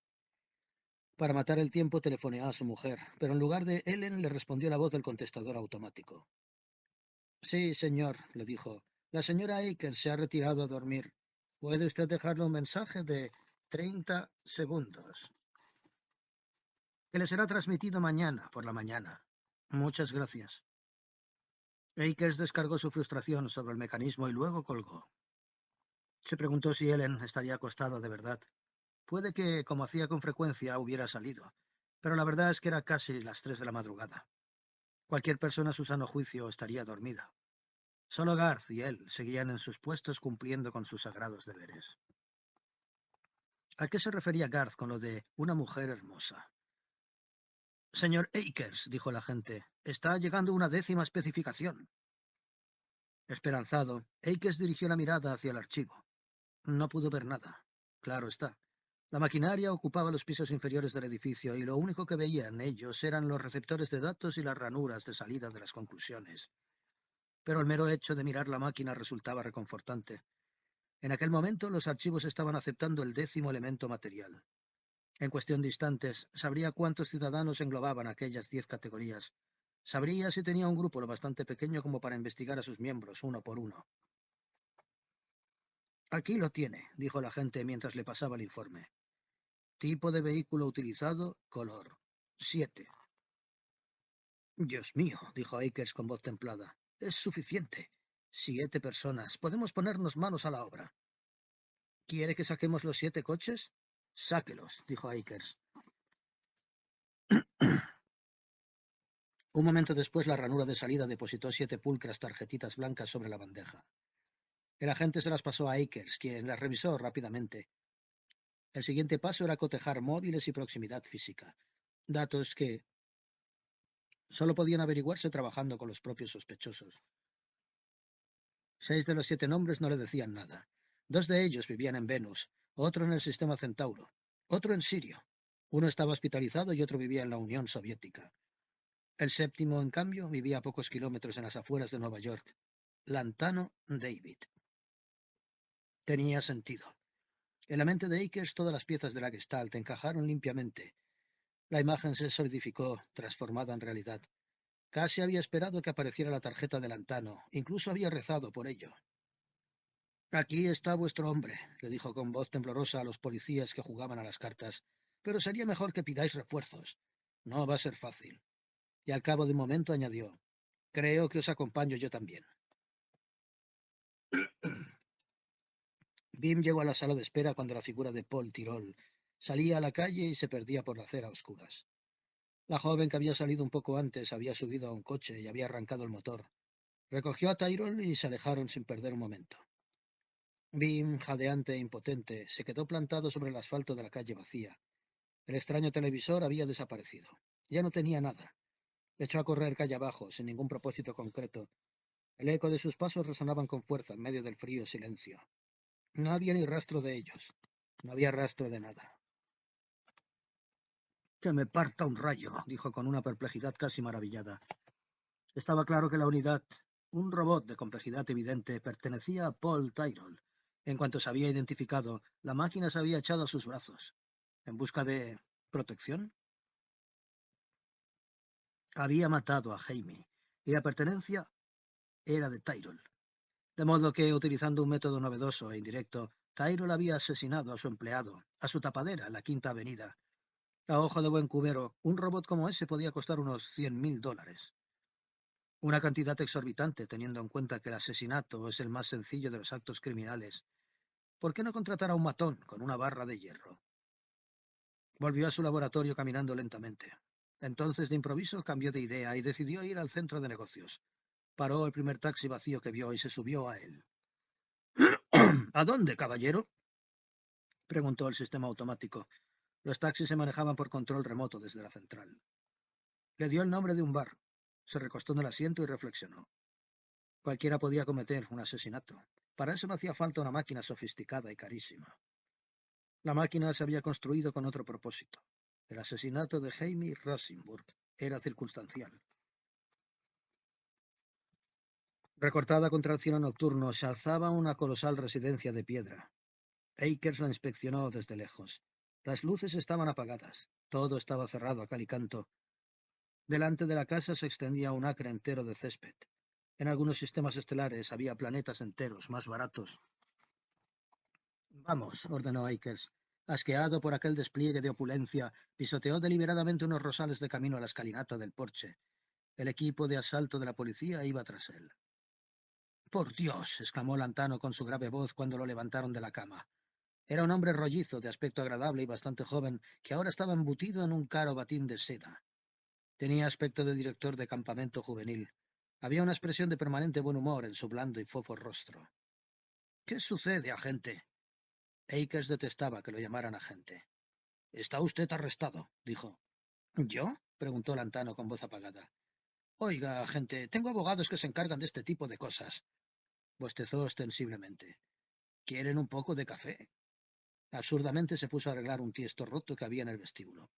Para matar el tiempo telefoneó a su mujer, pero en lugar de Ellen le respondió la voz del contestador automático. Sí, señor, le dijo. La señora Akers se ha retirado a dormir. ¿Puede usted dejarle un mensaje de 30 segundos? Que le será transmitido mañana por la mañana. Muchas gracias. Akers descargó su frustración sobre el mecanismo y luego colgó. Se preguntó si Ellen estaría acostado de verdad. Puede que, como hacía con frecuencia, hubiera salido, pero la verdad es que era casi las 3 de la madrugada. Cualquier persona a su sano juicio estaría dormida. Solo Garth y él seguían en sus puestos cumpliendo con sus sagrados deberes. ¿A qué se refería Garth con lo de una mujer hermosa? Señor Akers, dijo el agente, está llegando una 10ª especificación. Esperanzado, Akers dirigió la mirada hacia el archivo. No pudo ver nada. Claro está. La maquinaria ocupaba los pisos inferiores del edificio y lo único que veía en ellos eran los receptores de datos y las ranuras de salida de las conclusiones. Pero el mero hecho de mirar la máquina resultaba reconfortante. En aquel momento los archivos estaban aceptando el 10º elemento material. En cuestión de instantes, sabría cuántos ciudadanos englobaban aquellas 10 categorías. Sabría si tenía un grupo lo bastante pequeño como para investigar a sus miembros uno por uno. Aquí lo tiene, dijo el agente mientras le pasaba el informe. Tipo de vehículo utilizado, color. 7. Dios mío, dijo Akers con voz templada. Es suficiente. 7 personas. Podemos ponernos manos a la obra. ¿Quiere que saquemos los 7 coches? Sáquelos, dijo Akers. Un momento después, la ranura de salida depositó 7 pulcras tarjetitas blancas sobre la bandeja. El agente se las pasó a Akers, quien las revisó rápidamente. El siguiente paso era cotejar móviles y proximidad física, datos que solo podían averiguarse trabajando con los propios sospechosos. 6 de los 7 nombres no le decían nada. 2 de ellos vivían en Venus, otro en el sistema Centauro, otro en Sirio. Uno estaba hospitalizado y otro vivía en la Unión Soviética. El séptimo, en cambio, vivía a pocos kilómetros en las afueras de Nueva York. Lantano David. Tenía sentido. En la mente de Akers todas las piezas de la Gestalt encajaron limpiamente. La imagen se solidificó, transformada en realidad. Casi había esperado que apareciera la tarjeta de Lantano, incluso había rezado por ello. Aquí está vuestro hombre, le dijo con voz temblorosa a los policías que jugaban a las cartas, pero sería mejor que pidáis refuerzos. No va a ser fácil. Y al cabo de un momento añadió, creo que os acompaño yo también. Bim llegó a la sala de espera cuando la figura de Paul Tirol salía a la calle y se perdía por la acera a oscuras. La joven que había salido un poco antes había subido a un coche y había arrancado el motor. Recogió a Tyrol y se alejaron sin perder un momento. Bim, jadeante e impotente, se quedó plantado sobre el asfalto de la calle vacía. El extraño televisor había desaparecido. Ya no tenía nada. Echó a correr calle abajo, sin ningún propósito concreto. El eco de sus pasos resonaban con fuerza en medio del frío silencio. No había ni rastro de ellos. No había rastro de nada. Que me parta un rayo, dijo con una perplejidad casi maravillada. Estaba claro que la unidad, un robot de complejidad evidente, pertenecía a Paul Tyrol. En cuanto se había identificado, la máquina se había echado a sus brazos. ¿En busca de protección? Había matado a Jaime, y la pertenencia era de Tyrol. De modo que, utilizando un método novedoso e indirecto, Tyrol había asesinado a su empleado, a su tapadera en la Quinta Avenida. A ojo de buen cubero, un robot como ese podía costar unos $100.000. Una cantidad exorbitante, teniendo en cuenta que el asesinato es el más sencillo de los actos criminales. ¿Por qué no contratar a un matón con una barra de hierro? Volvió a su laboratorio caminando lentamente. Entonces, de improviso, cambió de idea y decidió ir al centro de negocios. Paró el primer taxi vacío que vio y se subió a él. ¿A dónde, caballero? Preguntó el sistema automático. Los taxis se manejaban por control remoto desde la central. Le dio el nombre de un bar. Se recostó en el asiento y reflexionó. Cualquiera podía cometer un asesinato. Para eso no hacía falta una máquina sofisticada y carísima. La máquina se había construido con otro propósito. El asesinato de Jaime Rosenburg era circunstancial. Recortada contra el cielo nocturno, se alzaba una colosal residencia de piedra. Akers la inspeccionó desde lejos. Las luces estaban apagadas. Todo estaba cerrado a cal y canto. Delante de la casa se extendía un acre entero de césped. En algunos sistemas estelares había planetas enteros más baratos. Vamos, ordenó Akers. Asqueado por aquel despliegue de opulencia, pisoteó deliberadamente unos rosales de camino a la escalinata del porche. El equipo de asalto de la policía iba tras él. —¡Por Dios! —exclamó Lantano con su grave voz cuando lo levantaron de la cama. Era un hombre rollizo, de aspecto agradable y bastante joven, que ahora estaba embutido en un caro batín de seda. Tenía aspecto de director de campamento juvenil. Había una expresión de permanente buen humor en su blando y fofo rostro. —¿Qué sucede, agente? Akers detestaba que lo llamaran agente. —Está usted arrestado —dijo. —¿Yo? —preguntó Lantano con voz apagada. —Oiga, agente, tengo abogados que se encargan de este tipo de cosas. Bostezó ostensiblemente. —¿Quieren un poco de café? Absurdamente se puso a arreglar un tiesto roto que había en el vestíbulo.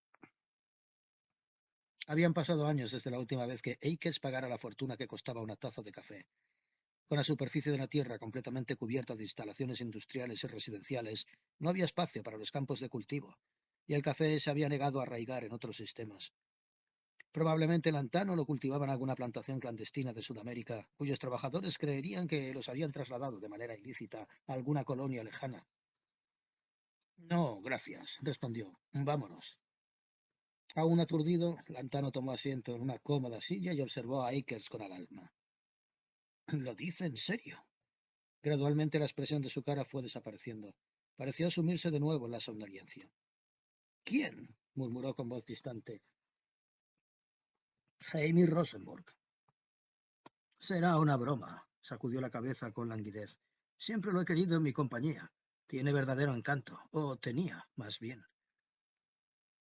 Habían pasado años desde la última vez que Akers pagara la fortuna que costaba una taza de café. Con la superficie de la tierra completamente cubierta de instalaciones industriales y residenciales, no había espacio para los campos de cultivo, y el café se había negado a arraigar en otros sistemas. Probablemente Lantano lo cultivaba en alguna plantación clandestina de Sudamérica, cuyos trabajadores creerían que los habían trasladado de manera ilícita a alguna colonia lejana. —No, gracias —respondió—. Vámonos. Aún aturdido, Lantano tomó asiento en una cómoda silla y observó a Akers con alarma. ¿Lo dice en serio? Gradualmente la expresión de su cara fue desapareciendo. Pareció sumirse de nuevo en la somnolencia. ¿Quién? Murmuró con voz distante. Amy Rosenborg. Será una broma, sacudió la cabeza con languidez. Siempre lo he querido en mi compañía. Tiene verdadero encanto, o tenía, más bien.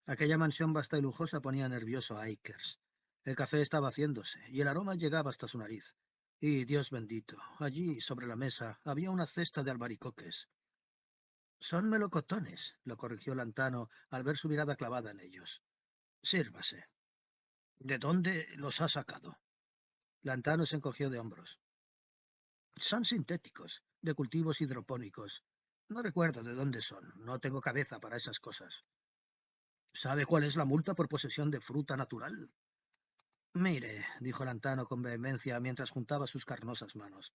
Aquella mansión vasta y lujosa ponía nervioso a Akers. El café estaba haciéndose, y el aroma llegaba hasta su nariz. Y, Dios bendito, allí, sobre la mesa, había una cesta de albaricoques. Son melocotones, lo corrigió Lantano al ver su mirada clavada en ellos. Sírvase. ¿De dónde los ha sacado? Lantano se encogió de hombros. Son sintéticos, de cultivos hidropónicos. No recuerdo de dónde son, no tengo cabeza para esas cosas. ¿Sabe cuál es la multa por posesión de fruta natural? Mire, dijo Lantano con vehemencia mientras juntaba sus carnosas manos.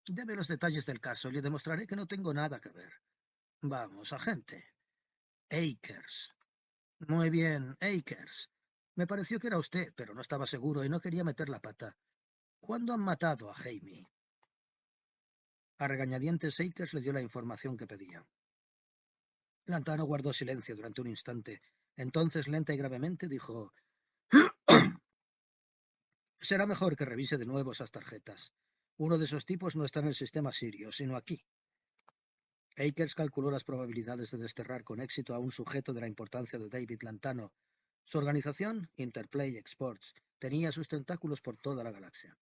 Deme los detalles del caso y le demostraré que no tengo nada que ver. Vamos, agente. Akers. Muy bien, Akers. Me pareció que era usted, pero no estaba seguro y no quería meter la pata. ¿Cuándo han matado a Jamie? A regañadientes, Akers le dio la información que pedía. Lantano guardó silencio durante un instante. Entonces, lenta y gravemente, dijo: Será mejor que revise de nuevo esas tarjetas. Uno de esos tipos no está en el sistema sirio, sino aquí. Akers calculó las probabilidades de desterrar con éxito a un sujeto de la importancia de David Lantano. Su organización, Interplay Exports, tenía sus tentáculos por toda la galaxia.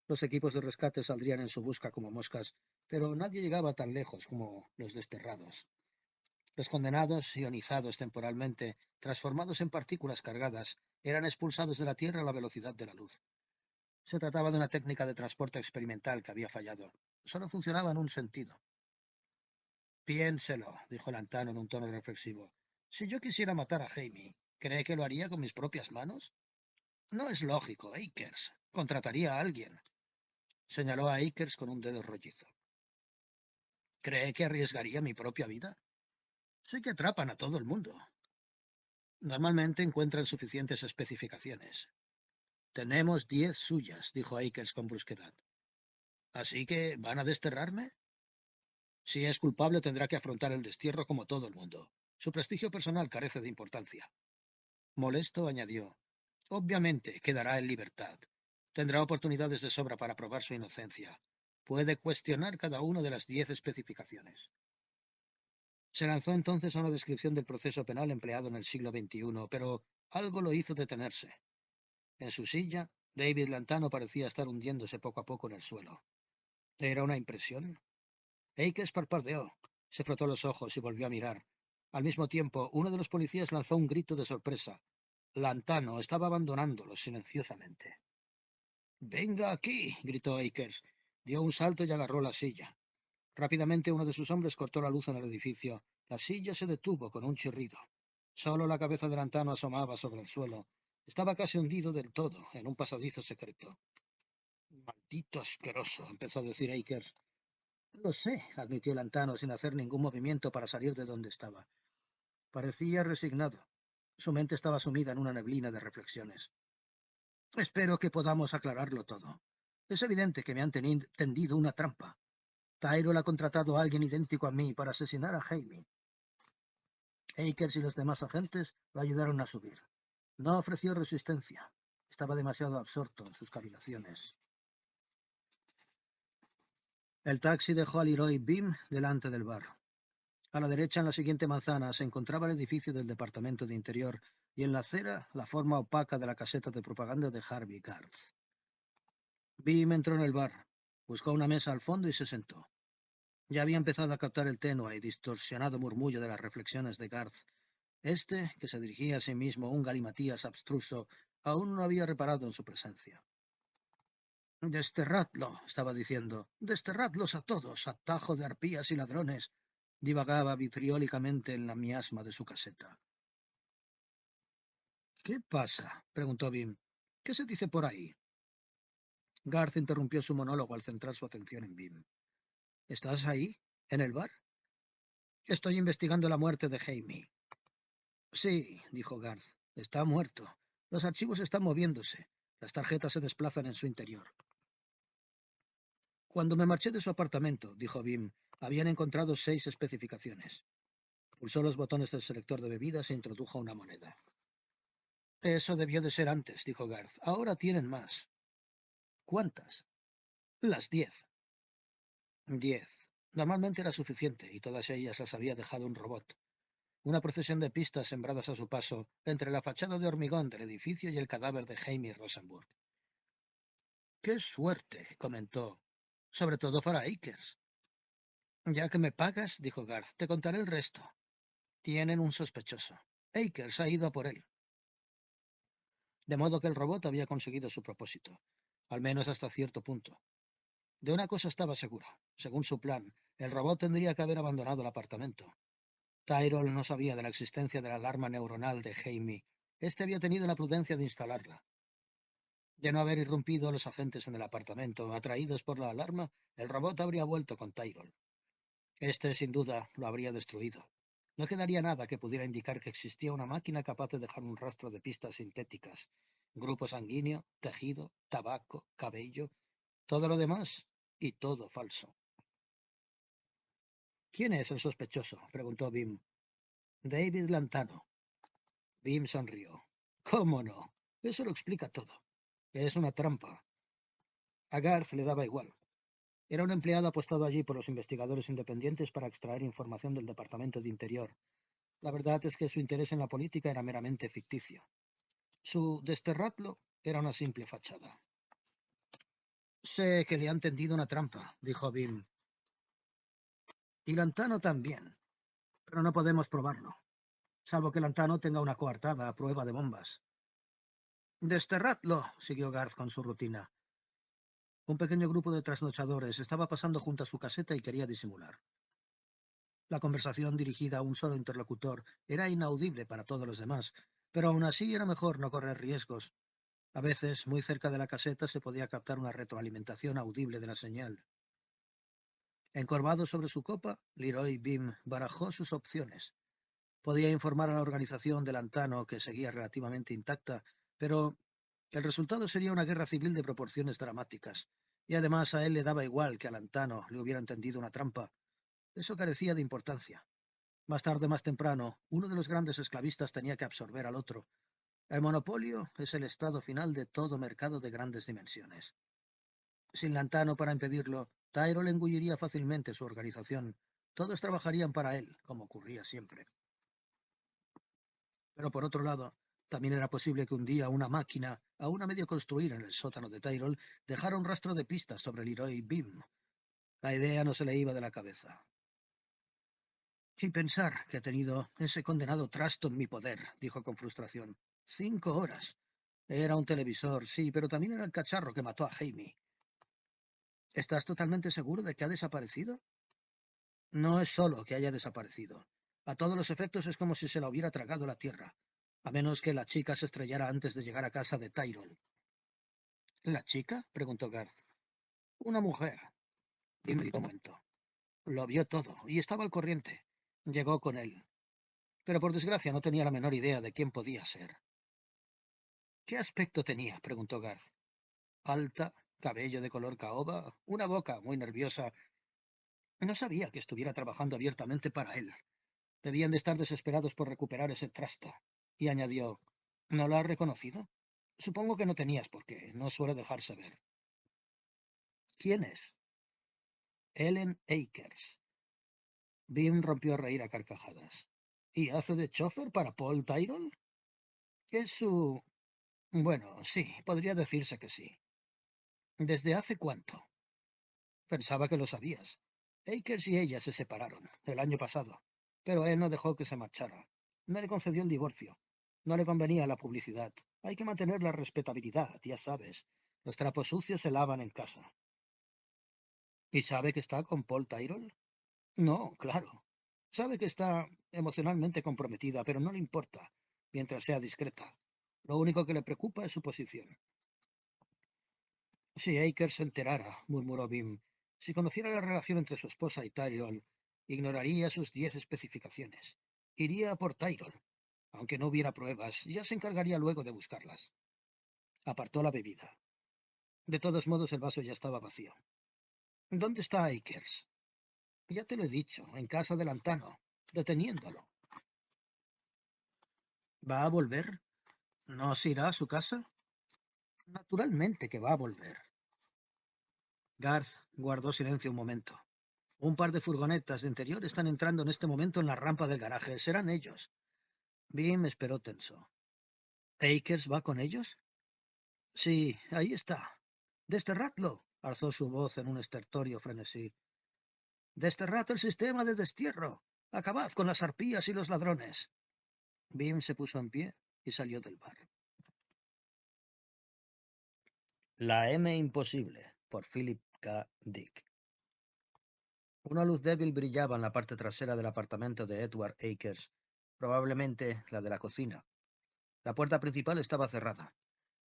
Los equipos de rescate saldrían en su busca como moscas, pero nadie llegaba tan lejos como los desterrados. Los condenados, ionizados temporalmente, transformados en partículas cargadas, eran expulsados de la Tierra a la velocidad de la luz. Se trataba de una técnica de transporte experimental que había fallado. Solo funcionaba en un sentido. Piénselo, dijo Lantano en un tono reflexivo. Si yo quisiera matar a Jamie, ¿cree que lo haría con mis propias manos? No es lógico, Akers. Contrataría a alguien. Señaló a Akers con un dedo rollizo. ¿Cree que arriesgaría mi propia vida? Sé que atrapan a todo el mundo. Normalmente encuentran suficientes especificaciones. Tenemos 10 suyas, dijo Akers con brusquedad. ¿Así que van a desterrarme? Si es culpable tendrá que afrontar el destierro como todo el mundo. Su prestigio personal carece de importancia. Molesto, añadió: Obviamente quedará en libertad. Tendrá oportunidades de sobra para probar su inocencia. Puede cuestionar cada una de las 10 especificaciones. Se lanzó entonces a una descripción del proceso penal empleado en el siglo XXI, pero algo lo hizo detenerse. En su silla, David Lantano parecía estar hundiéndose poco a poco en el suelo. ¿Era una impresión? Akers parpadeó, se frotó los ojos y volvió a mirar. Al mismo tiempo, uno de los policías lanzó un grito de sorpresa. Lantano estaba abandonándolos silenciosamente. «¡Venga aquí!», gritó Akers. Dio un salto y agarró la silla. Rápidamente uno de sus hombres cortó la luz en el edificio. La silla se detuvo con un chirrido. Solo la cabeza de Lantano asomaba sobre el suelo. Estaba casi hundido del todo en un pasadizo secreto. «Maldito asqueroso», empezó a decir Akers. «Lo sé», admitió Lantano sin hacer ningún movimiento para salir de donde estaba. Parecía resignado. Su mente estaba sumida en una neblina de reflexiones. «Espero que podamos aclararlo todo. Es evidente que me han tendido una trampa. Tyrell ha contratado a alguien idéntico a mí para asesinar a Jamie. Akers y los demás agentes lo ayudaron a subir. No ofreció resistencia. Estaba demasiado absorto en sus cavilaciones». El taxi dejó a Leroy Beam delante del bar. A la derecha, en la siguiente manzana, se encontraba el edificio del Departamento de Interior y en la acera la forma opaca de la caseta de propaganda de Harvey Garth. Beam entró en el bar, buscó una mesa al fondo y se sentó. Ya había empezado a captar el tenue y distorsionado murmullo de las reflexiones de Garth. Este, que se dirigía a sí mismo un galimatías abstruso, aún no había reparado en su presencia. «Desterradlo», estaba diciendo. «Desterradlos a todos, atajo de arpías y ladrones», divagaba vitriólicamente en la miasma de su caseta. «¿Qué pasa?», preguntó Bim. «¿Qué se dice por ahí?». Garth interrumpió su monólogo al centrar su atención en Bim. «¿Estás ahí? ¿En el bar?». «Estoy investigando la muerte de Jamie». «Sí», dijo Garth. Está muerto. Los archivos están moviéndose. Las tarjetas se desplazan en su interior. Cuando me marché de su apartamento, dijo Bim, habían encontrado 6 especificaciones. Pulsó los botones del selector de bebidas e introdujo una moneda. Eso debió de ser antes, dijo Garth. Ahora tienen más. ¿Cuántas? Las 10. 10. Normalmente era suficiente, y todas ellas las había dejado un robot. Una procesión de pistas sembradas a su paso entre la fachada de hormigón del edificio y el cadáver de Jaime Rosenburg. ¡Qué suerte! Comentó. Sobre todo para Akers. Ya que me pagas, dijo Garth, te contaré el resto. Tienen un sospechoso. Akers ha ido a por él. De modo que el robot había conseguido su propósito, al menos hasta cierto punto. De una cosa estaba seguro. Según su plan, el robot tendría que haber abandonado el apartamento. Tyrol no sabía de la existencia de la alarma neuronal de Jaime. Este había tenido la prudencia de instalarla. De no haber irrumpido los agentes en el apartamento, atraídos por la alarma, el robot habría vuelto con Tyrol. Este, sin duda, lo habría destruido. No quedaría nada que pudiera indicar que existía una máquina capaz de dejar un rastro de pistas sintéticas. Grupo sanguíneo, tejido, tabaco, cabello, todo lo demás, y todo falso. ¿Quién es el sospechoso?, preguntó Bim. David Lantano. Bim sonrió. ¿Cómo no? Eso lo explica todo. Es una trampa. A Garth le daba igual. Era un empleado apostado allí por los investigadores independientes para extraer información del Departamento de Interior. La verdad es que su interés en la política era meramente ficticio. Su desterradlo era una simple fachada. Sé que le han tendido una trampa, dijo Bim. Y Lantano también. Pero no podemos probarlo. Salvo que Lantano tenga una coartada a prueba de bombas. Desterradlo, siguió Garth con su rutina. Un pequeño grupo de trasnochadores estaba pasando junto a su caseta y quería disimular. La conversación dirigida a un solo interlocutor era inaudible para todos los demás, pero aún así era mejor no correr riesgos. A veces, muy cerca de la caseta, se podía captar una retroalimentación audible de la señal. Encorvado sobre su copa, Leroy Bim barajó sus opciones. Podía informar a la organización de Lantano, que seguía relativamente intacta, pero el resultado sería una guerra civil de proporciones dramáticas, y además a él le daba igual que a Lantano le hubieran tendido una trampa. Eso carecía de importancia. Más tarde o más temprano, uno de los grandes esclavistas tenía que absorber al otro. El monopolio es el estado final de todo mercado de grandes dimensiones. Sin Lantano para impedirlo, Tyrol engulliría fácilmente su organización. Todos trabajarían para él, como ocurría siempre. Pero por otro lado, también era posible que un día una máquina, aún a medio construir en el sótano de Tyrol, dejara un rastro de pistas sobre Leroy Bim. La idea no se le iba de la cabeza. Y pensar que ha tenido ese condenado trasto en mi poder, dijo con frustración. 5 horas. Era un televisor, sí, pero también era el cacharro que mató a Jaime. ¿Estás totalmente seguro de que ha desaparecido? No es solo que haya desaparecido. A todos los efectos es como si se la hubiera tragado la tierra, a menos que la chica se estrellara antes de llegar a casa de Tyrol. ¿La chica?, preguntó Garth. Una mujer. Y me comentó. Lo vio todo y estaba al corriente. Llegó con él. Pero por desgracia no tenía la menor idea de quién podía ser. ¿Qué aspecto tenía?, preguntó Garth. Alta, cabello de color caoba, una boca muy nerviosa. No sabía que estuviera trabajando abiertamente para él. Debían de estar desesperados por recuperar ese trasto. Y añadió, ¿no lo has reconocido? Supongo que no tenías por qué, no suele dejarse ver. ¿Quién es? Ellen Akers. Bim rompió a reír a carcajadas. ¿Y hace de chofer para Paul Tyrol? Es su... Bueno, sí, podría decirse que sí. ¿Desde hace cuánto? Pensaba que lo sabías. Akers y ella se separaron el año pasado, pero él no dejó que se marchara. No le concedió el divorcio. No le convenía la publicidad. Hay que mantener la respetabilidad, ya sabes. Los trapos sucios se lavan en casa. ¿Y sabe que está con Paul Tyrol? No, claro. Sabe que está emocionalmente comprometida, pero no le importa, mientras sea discreta. Lo único que le preocupa es su posición. Si Akers se enterara, murmuró Bim, si conociera la relación entre su esposa y Tyrol, ignoraría sus 10 especificaciones. Iría a por Tyrol. Aunque no hubiera pruebas, ya se encargaría luego de buscarlas. Apartó la bebida. De todos modos, el vaso ya estaba vacío. ¿Dónde está Akers? Ya te lo he dicho, en casa del Antano, deteniéndolo. ¿Va a volver? ¿No se irá a su casa? Naturalmente que va a volver. Garth guardó silencio un momento. Un par de furgonetas de interior están entrando en este momento en la rampa del garaje. Serán ellos. Bim esperó tenso. ¿Akers va con ellos? Sí, ahí está. Desterradlo, alzó su voz en un estertorio frenesí. Desterrad el sistema de destierro. Acabad con las arpías y los ladrones. Bim se puso en pie y salió del bar. La M imposible, por Philip K. Dick. Una luz débil brillaba en la parte trasera del apartamento de Edward Akers, probablemente la de la cocina. La puerta principal estaba cerrada.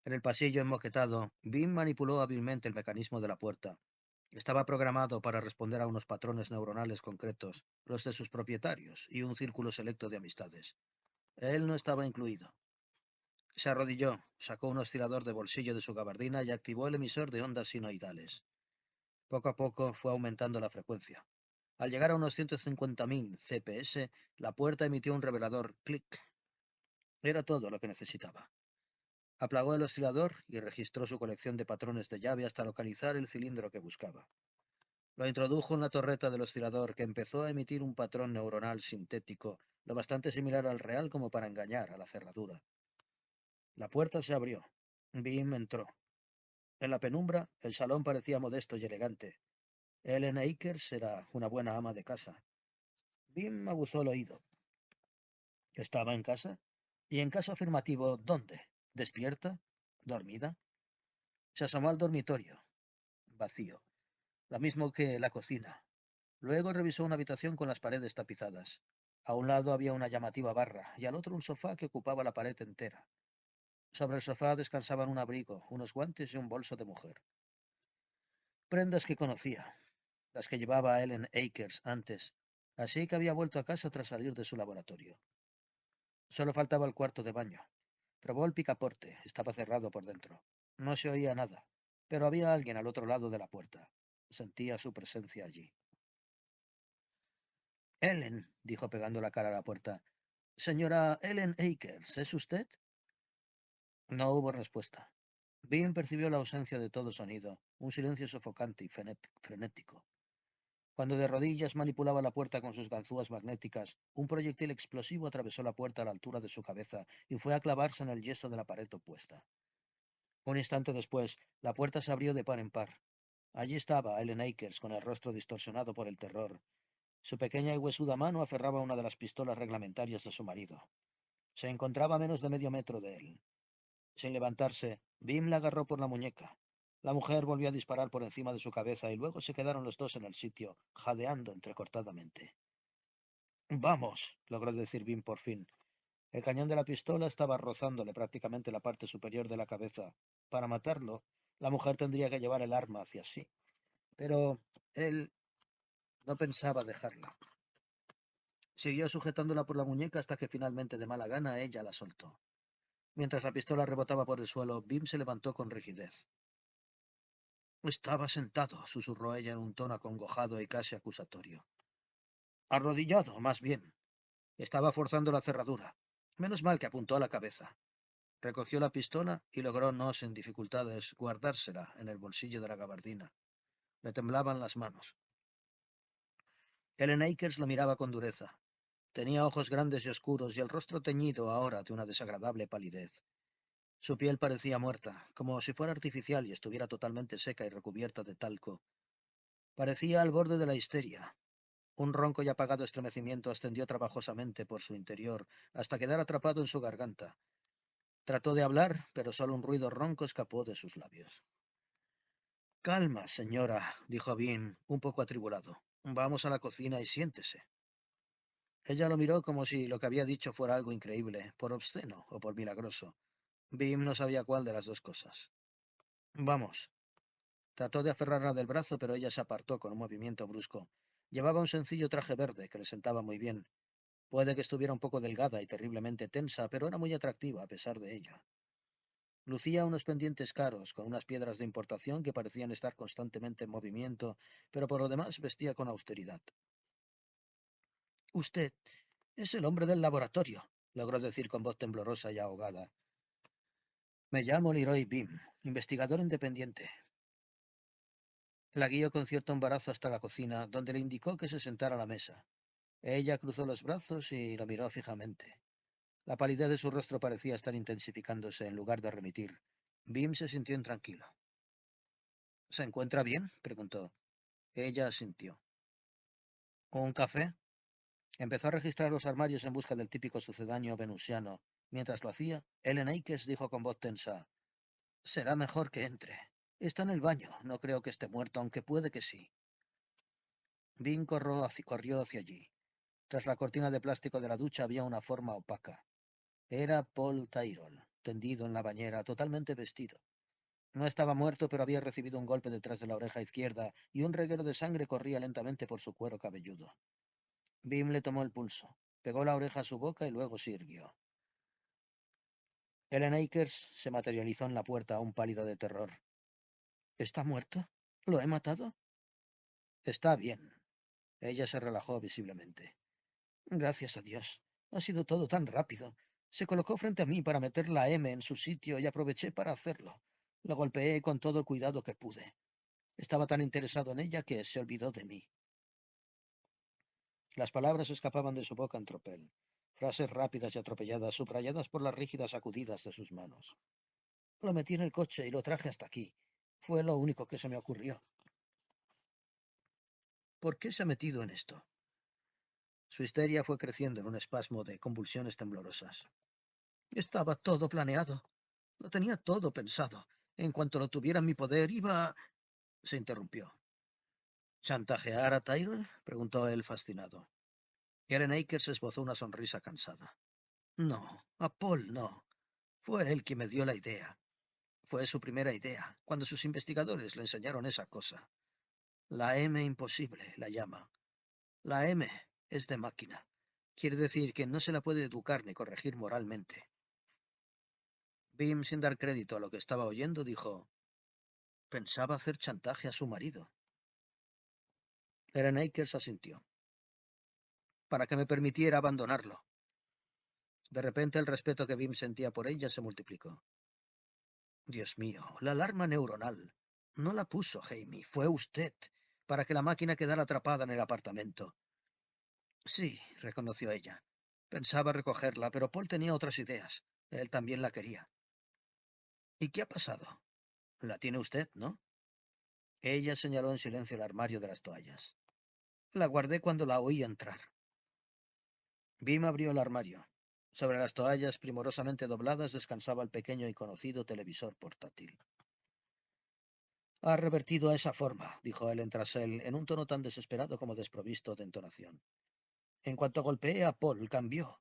En el pasillo enmoquetado, Bim manipuló hábilmente el mecanismo de la puerta. Estaba programado para responder a unos patrones neuronales concretos, los de sus propietarios, y un círculo selecto de amistades. Él no estaba incluido. Se arrodilló, sacó un oscilador de bolsillo de su gabardina y activó el emisor de ondas sinoidales. Poco a poco fue aumentando la frecuencia. Al llegar a unos 150.000 CPS, la puerta emitió un revelador clic. Era todo lo que necesitaba. Apagó el oscilador y registró su colección de patrones de llave hasta localizar el cilindro que buscaba. Lo introdujo en la torreta del oscilador, que empezó a emitir un patrón neuronal sintético, lo bastante similar al real como para engañar a la cerradura. La puerta se abrió. Bim entró. En la penumbra, el salón parecía modesto y elegante. Ellen Akers era una buena ama de casa. Bim aguzó el oído. ¿Estaba en casa? Y en caso afirmativo, ¿dónde? ¿Despierta? ¿Dormida? Se asomó al dormitorio. Vacío. Lo mismo que la cocina. Luego revisó una habitación con las paredes tapizadas. A un lado había una llamativa barra y al otro un sofá que ocupaba la pared entera. Sobre el sofá descansaban un abrigo, unos guantes y un bolso de mujer. Prendas que conocía, las que llevaba Ellen Akers antes, así que había vuelto a casa tras salir de su laboratorio. Solo faltaba el cuarto de baño. Probó el picaporte, estaba cerrado por dentro. No se oía nada, pero había alguien al otro lado de la puerta. Sentía su presencia allí. Ellen, dijo pegando la cara a la puerta. Señora Ellen Akers, ¿es usted? No hubo respuesta. Bim percibió la ausencia de todo sonido, un silencio sofocante y frenético. Cuando de rodillas manipulaba la puerta con sus ganzúas magnéticas, un proyectil explosivo atravesó la puerta a la altura de su cabeza y fue a clavarse en el yeso de la pared opuesta. Un instante después, la puerta se abrió de par en par. Allí estaba Ellen Akers con el rostro distorsionado por el terror. Su pequeña y huesuda mano aferraba una de las pistolas reglamentarias de su marido. Se encontraba a menos de medio metro de él. Sin levantarse, Bim la agarró por la muñeca. La mujer volvió a disparar por encima de su cabeza y luego se quedaron los dos en el sitio, jadeando entrecortadamente. Vamos, logró decir Bim por fin. El cañón de la pistola estaba rozándole prácticamente la parte superior de la cabeza. Para matarlo, la mujer tendría que llevar el arma hacia sí. Pero él no pensaba dejarla. Siguió sujetándola por la muñeca hasta que finalmente, de mala gana, ella la soltó. Mientras la pistola rebotaba por el suelo, Bim se levantó con rigidez. Estaba sentado, susurró ella en un tono acongojado y casi acusatorio. Arrodillado, más bien. Estaba forzando la cerradura. Menos mal que apuntó a la cabeza. Recogió la pistola y logró, no sin dificultades, guardársela en el bolsillo de la gabardina. Le temblaban las manos. Ellen Akers lo miraba con dureza. Tenía ojos grandes y oscuros y el rostro teñido ahora de una desagradable palidez. Su piel parecía muerta, como si fuera artificial y estuviera totalmente seca y recubierta de talco. Parecía al borde de la histeria. Un ronco y apagado estremecimiento ascendió trabajosamente por su interior hasta quedar atrapado en su garganta. Trató de hablar, pero solo un ruido ronco escapó de sus labios. Calma, señora, dijo Bim, un poco atribulado. Vamos a la cocina y siéntese. Ella lo miró como si lo que había dicho fuera algo increíble, por obsceno o por milagroso. Bim no sabía cuál de las dos cosas. Vamos. Trató de aferrarla del brazo, pero ella se apartó con un movimiento brusco. Llevaba un sencillo traje verde que le sentaba muy bien. Puede que estuviera un poco delgada y terriblemente tensa, pero era muy atractiva a pesar de ello. Lucía unos pendientes caros, con unas piedras de importación que parecían estar constantemente en movimiento, pero por lo demás vestía con austeridad. Usted es el hombre del laboratorio, logró decir con voz temblorosa y ahogada. Me llamo Leroy Beam, investigador independiente. La guió con cierto embarazo hasta la cocina, donde le indicó que se sentara a la mesa. Ella cruzó los brazos y lo miró fijamente. La palidez de su rostro parecía estar intensificándose en lugar de remitir. Beam se sintió intranquilo. ¿Se encuentra bien?, preguntó. Ella asintió. ¿Un café? Empezó a registrar los armarios en busca del típico sucedáneo venusiano. Mientras lo hacía, Ellen Akers dijo con voz tensa: Será mejor que entre. Está en el baño. No creo que esté muerto, aunque puede que sí. Bean corrió hacia allí. Tras la cortina de plástico de la ducha había una forma opaca. Era Paul Tyrrell, tendido en la bañera, totalmente vestido. No estaba muerto, pero había recibido un golpe detrás de la oreja izquierda y un reguero de sangre corría lentamente por su cuero cabelludo. Bim le tomó el pulso, pegó la oreja a su boca y luego se irguió. Ellen Akers se materializó en la puerta, aún pálido de terror. ¿Está muerto? ¿Lo he matado? Está bien. Ella se relajó visiblemente. Gracias a Dios. Ha sido todo tan rápido. Se colocó frente a mí para meter la M en su sitio y aproveché para hacerlo. Lo golpeé con todo el cuidado que pude. Estaba tan interesado en ella que se olvidó de mí. Las palabras escapaban de su boca en tropel, frases rápidas y atropelladas, subrayadas por las rígidas sacudidas de sus manos. Lo metí en el coche y lo traje hasta aquí. Fue lo único que se me ocurrió. ¿Por qué se ha metido en esto? Su histeria fue creciendo en un espasmo de convulsiones temblorosas. Estaba todo planeado. Lo tenía todo pensado. En cuanto lo tuviera en mi poder, iba... Se interrumpió. ¿Chantajear a Tyrell?, preguntó él fascinado. Karen Akers esbozó una sonrisa cansada. No, a Paul no. Fue él quien me dio la idea. Fue su primera idea, cuando sus investigadores le enseñaron esa cosa. La M imposible, la llama. La M es de máquina. Quiere decir que no se la puede educar ni corregir moralmente. Bim, sin dar crédito a lo que estaba oyendo, dijo: Pensaba hacer chantaje a su marido. Eren Akers asintió. Para que me permitiera abandonarlo. De repente el respeto que Bim sentía por ella se multiplicó. Dios mío, la alarma neuronal. No la puso Jamie, fue usted, para que la máquina quedara atrapada en el apartamento. Sí, reconoció ella. Pensaba recogerla, pero Paul tenía otras ideas. Él también la quería. ¿Y qué ha pasado? La tiene usted, ¿no? Ella señaló en silencio el armario de las toallas. La guardé cuando la oí entrar. Bim abrió el armario. Sobre las toallas primorosamente dobladas descansaba el pequeño y conocido televisor portátil. Ha revertido a esa forma, dijo él tras él, en un tono tan desesperado como desprovisto de entonación. En cuanto golpeé a Paul, cambió.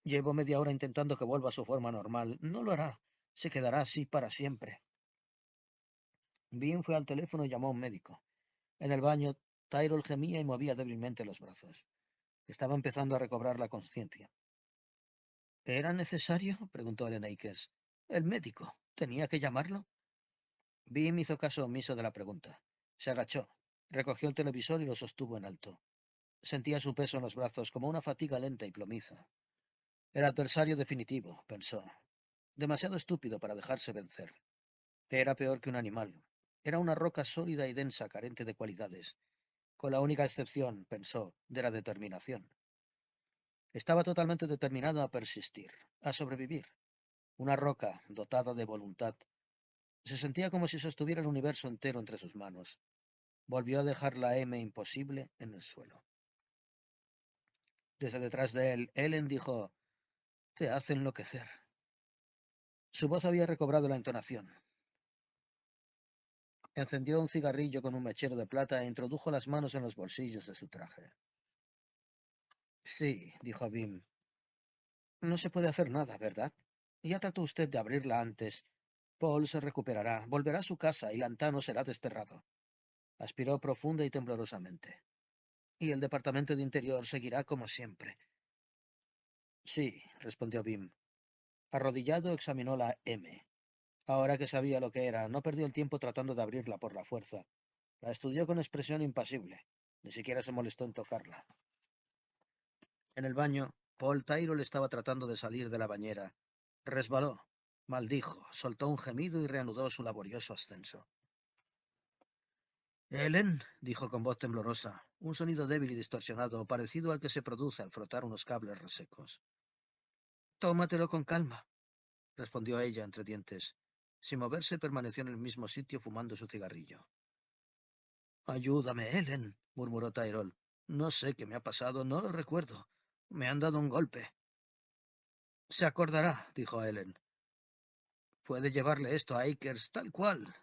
Llevo media hora intentando que vuelva a su forma normal. No lo hará. Se quedará así para siempre. Bim fue al teléfono y llamó a un médico. En el baño, Tyrell gemía y movía débilmente los brazos. Estaba empezando a recobrar la conciencia. ¿Era necesario?, preguntó Ellen Akers. ¿El médico? ¿Tenía que llamarlo? Bim hizo caso omiso de la pregunta. Se agachó, recogió el televisor y lo sostuvo en alto. Sentía su peso en los brazos como una fatiga lenta y plomiza. El adversario definitivo, pensó. Demasiado estúpido para dejarse vencer. Era peor que un animal. Era una roca sólida y densa, carente de cualidades. Con la única excepción, pensó, de la determinación. Estaba totalmente determinado a persistir, a sobrevivir. Una roca dotada de voluntad. Se sentía como si sostuviera el universo entero entre sus manos. Volvió a dejar la M imposible en el suelo. Desde detrás de él, Ellen dijo: Te hace enloquecer. Su voz había recobrado la entonación. Encendió un cigarrillo con un mechero de plata e introdujo las manos en los bolsillos de su traje. Sí, dijo Bim. No se puede hacer nada, ¿verdad? Ya trató usted de abrirla antes. Paul se recuperará, volverá a su casa y Lantano será desterrado. Aspiró profunda y temblorosamente. Y el Departamento de Interior seguirá como siempre. Sí, respondió Bim. Arrodillado examinó la M. Ahora que sabía lo que era, no perdió el tiempo tratando de abrirla por la fuerza. La estudió con expresión impasible. Ni siquiera se molestó en tocarla. En el baño, Paul Tyrrell estaba tratando de salir de la bañera. Resbaló, maldijo, soltó un gemido y reanudó su laborioso ascenso. Helen, dijo con voz temblorosa, un sonido débil y distorsionado, parecido al que se produce al frotar unos cables resecos. Tómatelo con calma, respondió ella entre dientes. Sin moverse, permaneció en el mismo sitio fumando su cigarrillo. Ayúdame, Helen, murmuró Tyrrell. No sé qué me ha pasado, no lo recuerdo. Me han dado un golpe. Se acordará, dijo Helen. Puede llevarle esto a Akers tal cual.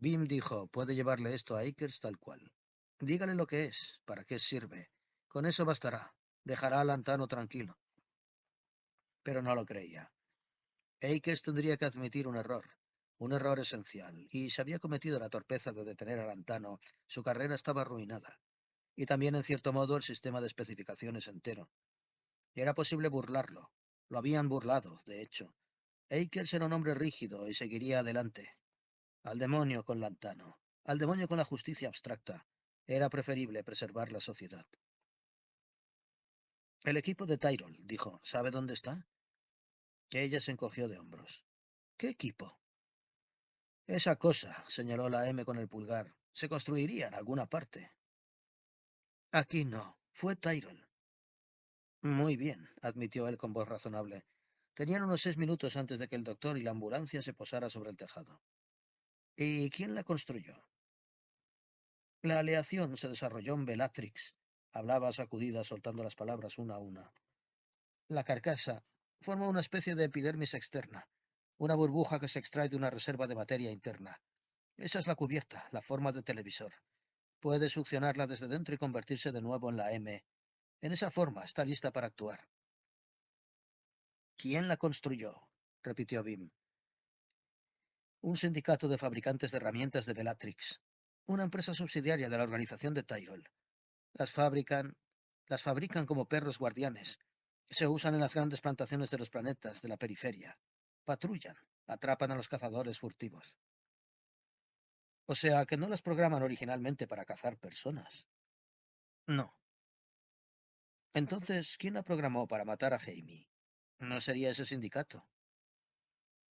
Bim dijo, puede llevarle esto a Akers tal cual. Dígale lo que es, para qué sirve. Con eso bastará. Dejará al Lantano tranquilo. Pero no lo creía. Akers tendría que admitir un error esencial, y si había cometido la torpeza de detener a Lantano, su carrera estaba arruinada. Y también, en cierto modo, el sistema de especificaciones entero. Era posible burlarlo. Lo habían burlado, de hecho. Akers era un hombre rígido y seguiría adelante. Al demonio con Lantano. Al demonio con la justicia abstracta. Era preferible preservar la sociedad. El equipo de Tyrol, dijo, ¿sabe dónde está? Ella se encogió de hombros. ¿Qué equipo? Esa cosa, señaló la M con el pulgar, se construiría en alguna parte. Aquí no. Fue Tyrol. Muy bien, admitió él con voz razonable. Tenían unos 6 minutos antes de que el doctor y la ambulancia se posara sobre el tejado. ¿Y quién la construyó? La aleación se desarrolló en Bellatrix. Hablaba sacudida, soltando las palabras una a una. La carcasa forma una especie de epidermis externa, una burbuja que se extrae de una reserva de materia interna. Esa es la cubierta, la forma de televisor. Puede succionarla desde dentro y convertirse de nuevo en la M. En esa forma está lista para actuar. ¿Quién la construyó? Repitió Bim. Un sindicato de fabricantes de herramientas de Bellatrix. Una empresa subsidiaria de la organización de Tyrol. Las fabrican, las fabrican como perros guardianes. Se usan en las grandes plantaciones de los planetas de la periferia. Patrullan, atrapan a los cazadores furtivos. O sea, que no las programan originalmente para cazar personas. No. Entonces, ¿quién la programó para matar a Jamie? ¿No sería ese sindicato?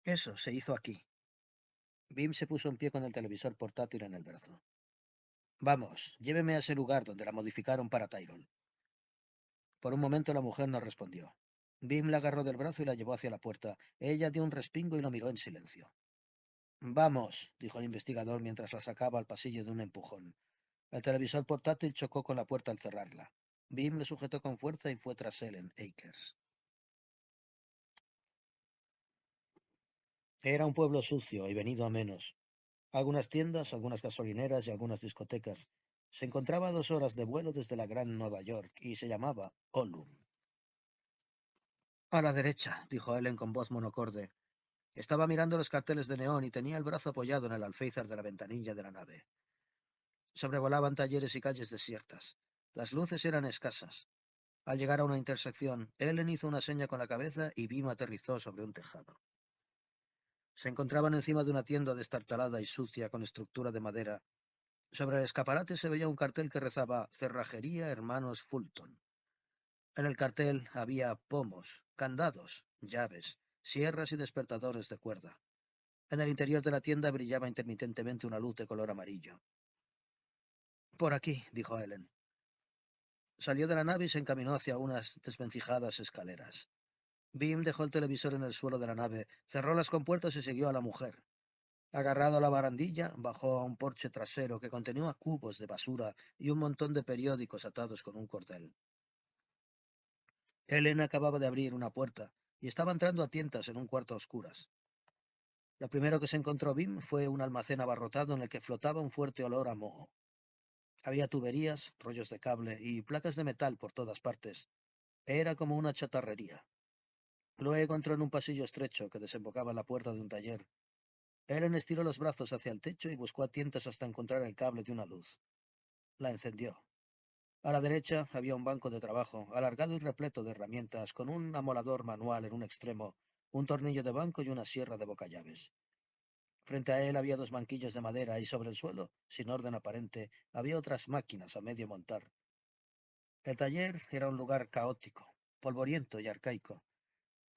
Eso se hizo aquí. Bim se puso en pie con el televisor portátil en el brazo. Vamos, lléveme a ese lugar donde la modificaron para Tyrol. Por un momento la mujer no respondió. Bim la agarró del brazo y la llevó hacia la puerta. Ella dio un respingo y lo miró en silencio. Vamos, dijo el investigador mientras la sacaba al pasillo de un empujón. El televisor portátil chocó con la puerta al cerrarla. Bim le sujetó con fuerza y fue tras él en Akers. Era un pueblo sucio y venido a menos. Algunas tiendas, algunas gasolineras y algunas discotecas. Se encontraba a 2 horas de vuelo desde la gran Nueva York y se llamaba Ollum. A la derecha, dijo Ellen con voz monocorde. Estaba mirando los carteles de neón y tenía el brazo apoyado en el alféizar de la ventanilla de la nave. Sobrevolaban talleres y calles desiertas. Las luces eran escasas. Al llegar a una intersección, Ellen hizo una seña con la cabeza y Bim aterrizó sobre un tejado. Se encontraban encima de una tienda destartalada y sucia con estructura de madera. Sobre el escaparate se veía un cartel que rezaba Cerrajería Hermanos Fulton. En el cartel había pomos, candados, llaves, sierras y despertadores de cuerda. En el interior de la tienda brillaba intermitentemente una luz de color amarillo. Por aquí, dijo Ellen. Salió de la nave y se encaminó hacia unas desvencijadas escaleras. Bim dejó el televisor en el suelo de la nave, cerró las compuertas y siguió a la mujer. Agarrado a la barandilla, bajó a un porche trasero que contenía cubos de basura y un montón de periódicos atados con un cordel. Ellen acababa de abrir una puerta y estaba entrando a tientas en un cuarto a oscuras. Lo primero que se encontró Bim fue un almacén abarrotado en el que flotaba un fuerte olor a moho. Había tuberías, rollos de cable y placas de metal por todas partes. Era como una chatarrería. Luego entró en un pasillo estrecho que desembocaba en la puerta de un taller. Ellen estiró los brazos hacia el techo y buscó a tientas hasta encontrar el cable de una luz. La encendió. A la derecha había un banco de trabajo, alargado y repleto de herramientas, con un amolador manual en un extremo, un tornillo de banco y una sierra de bocallaves. Frente a él había dos banquillos de madera y sobre el suelo, sin orden aparente, había otras máquinas a medio montar. El taller era un lugar caótico, polvoriento y arcaico.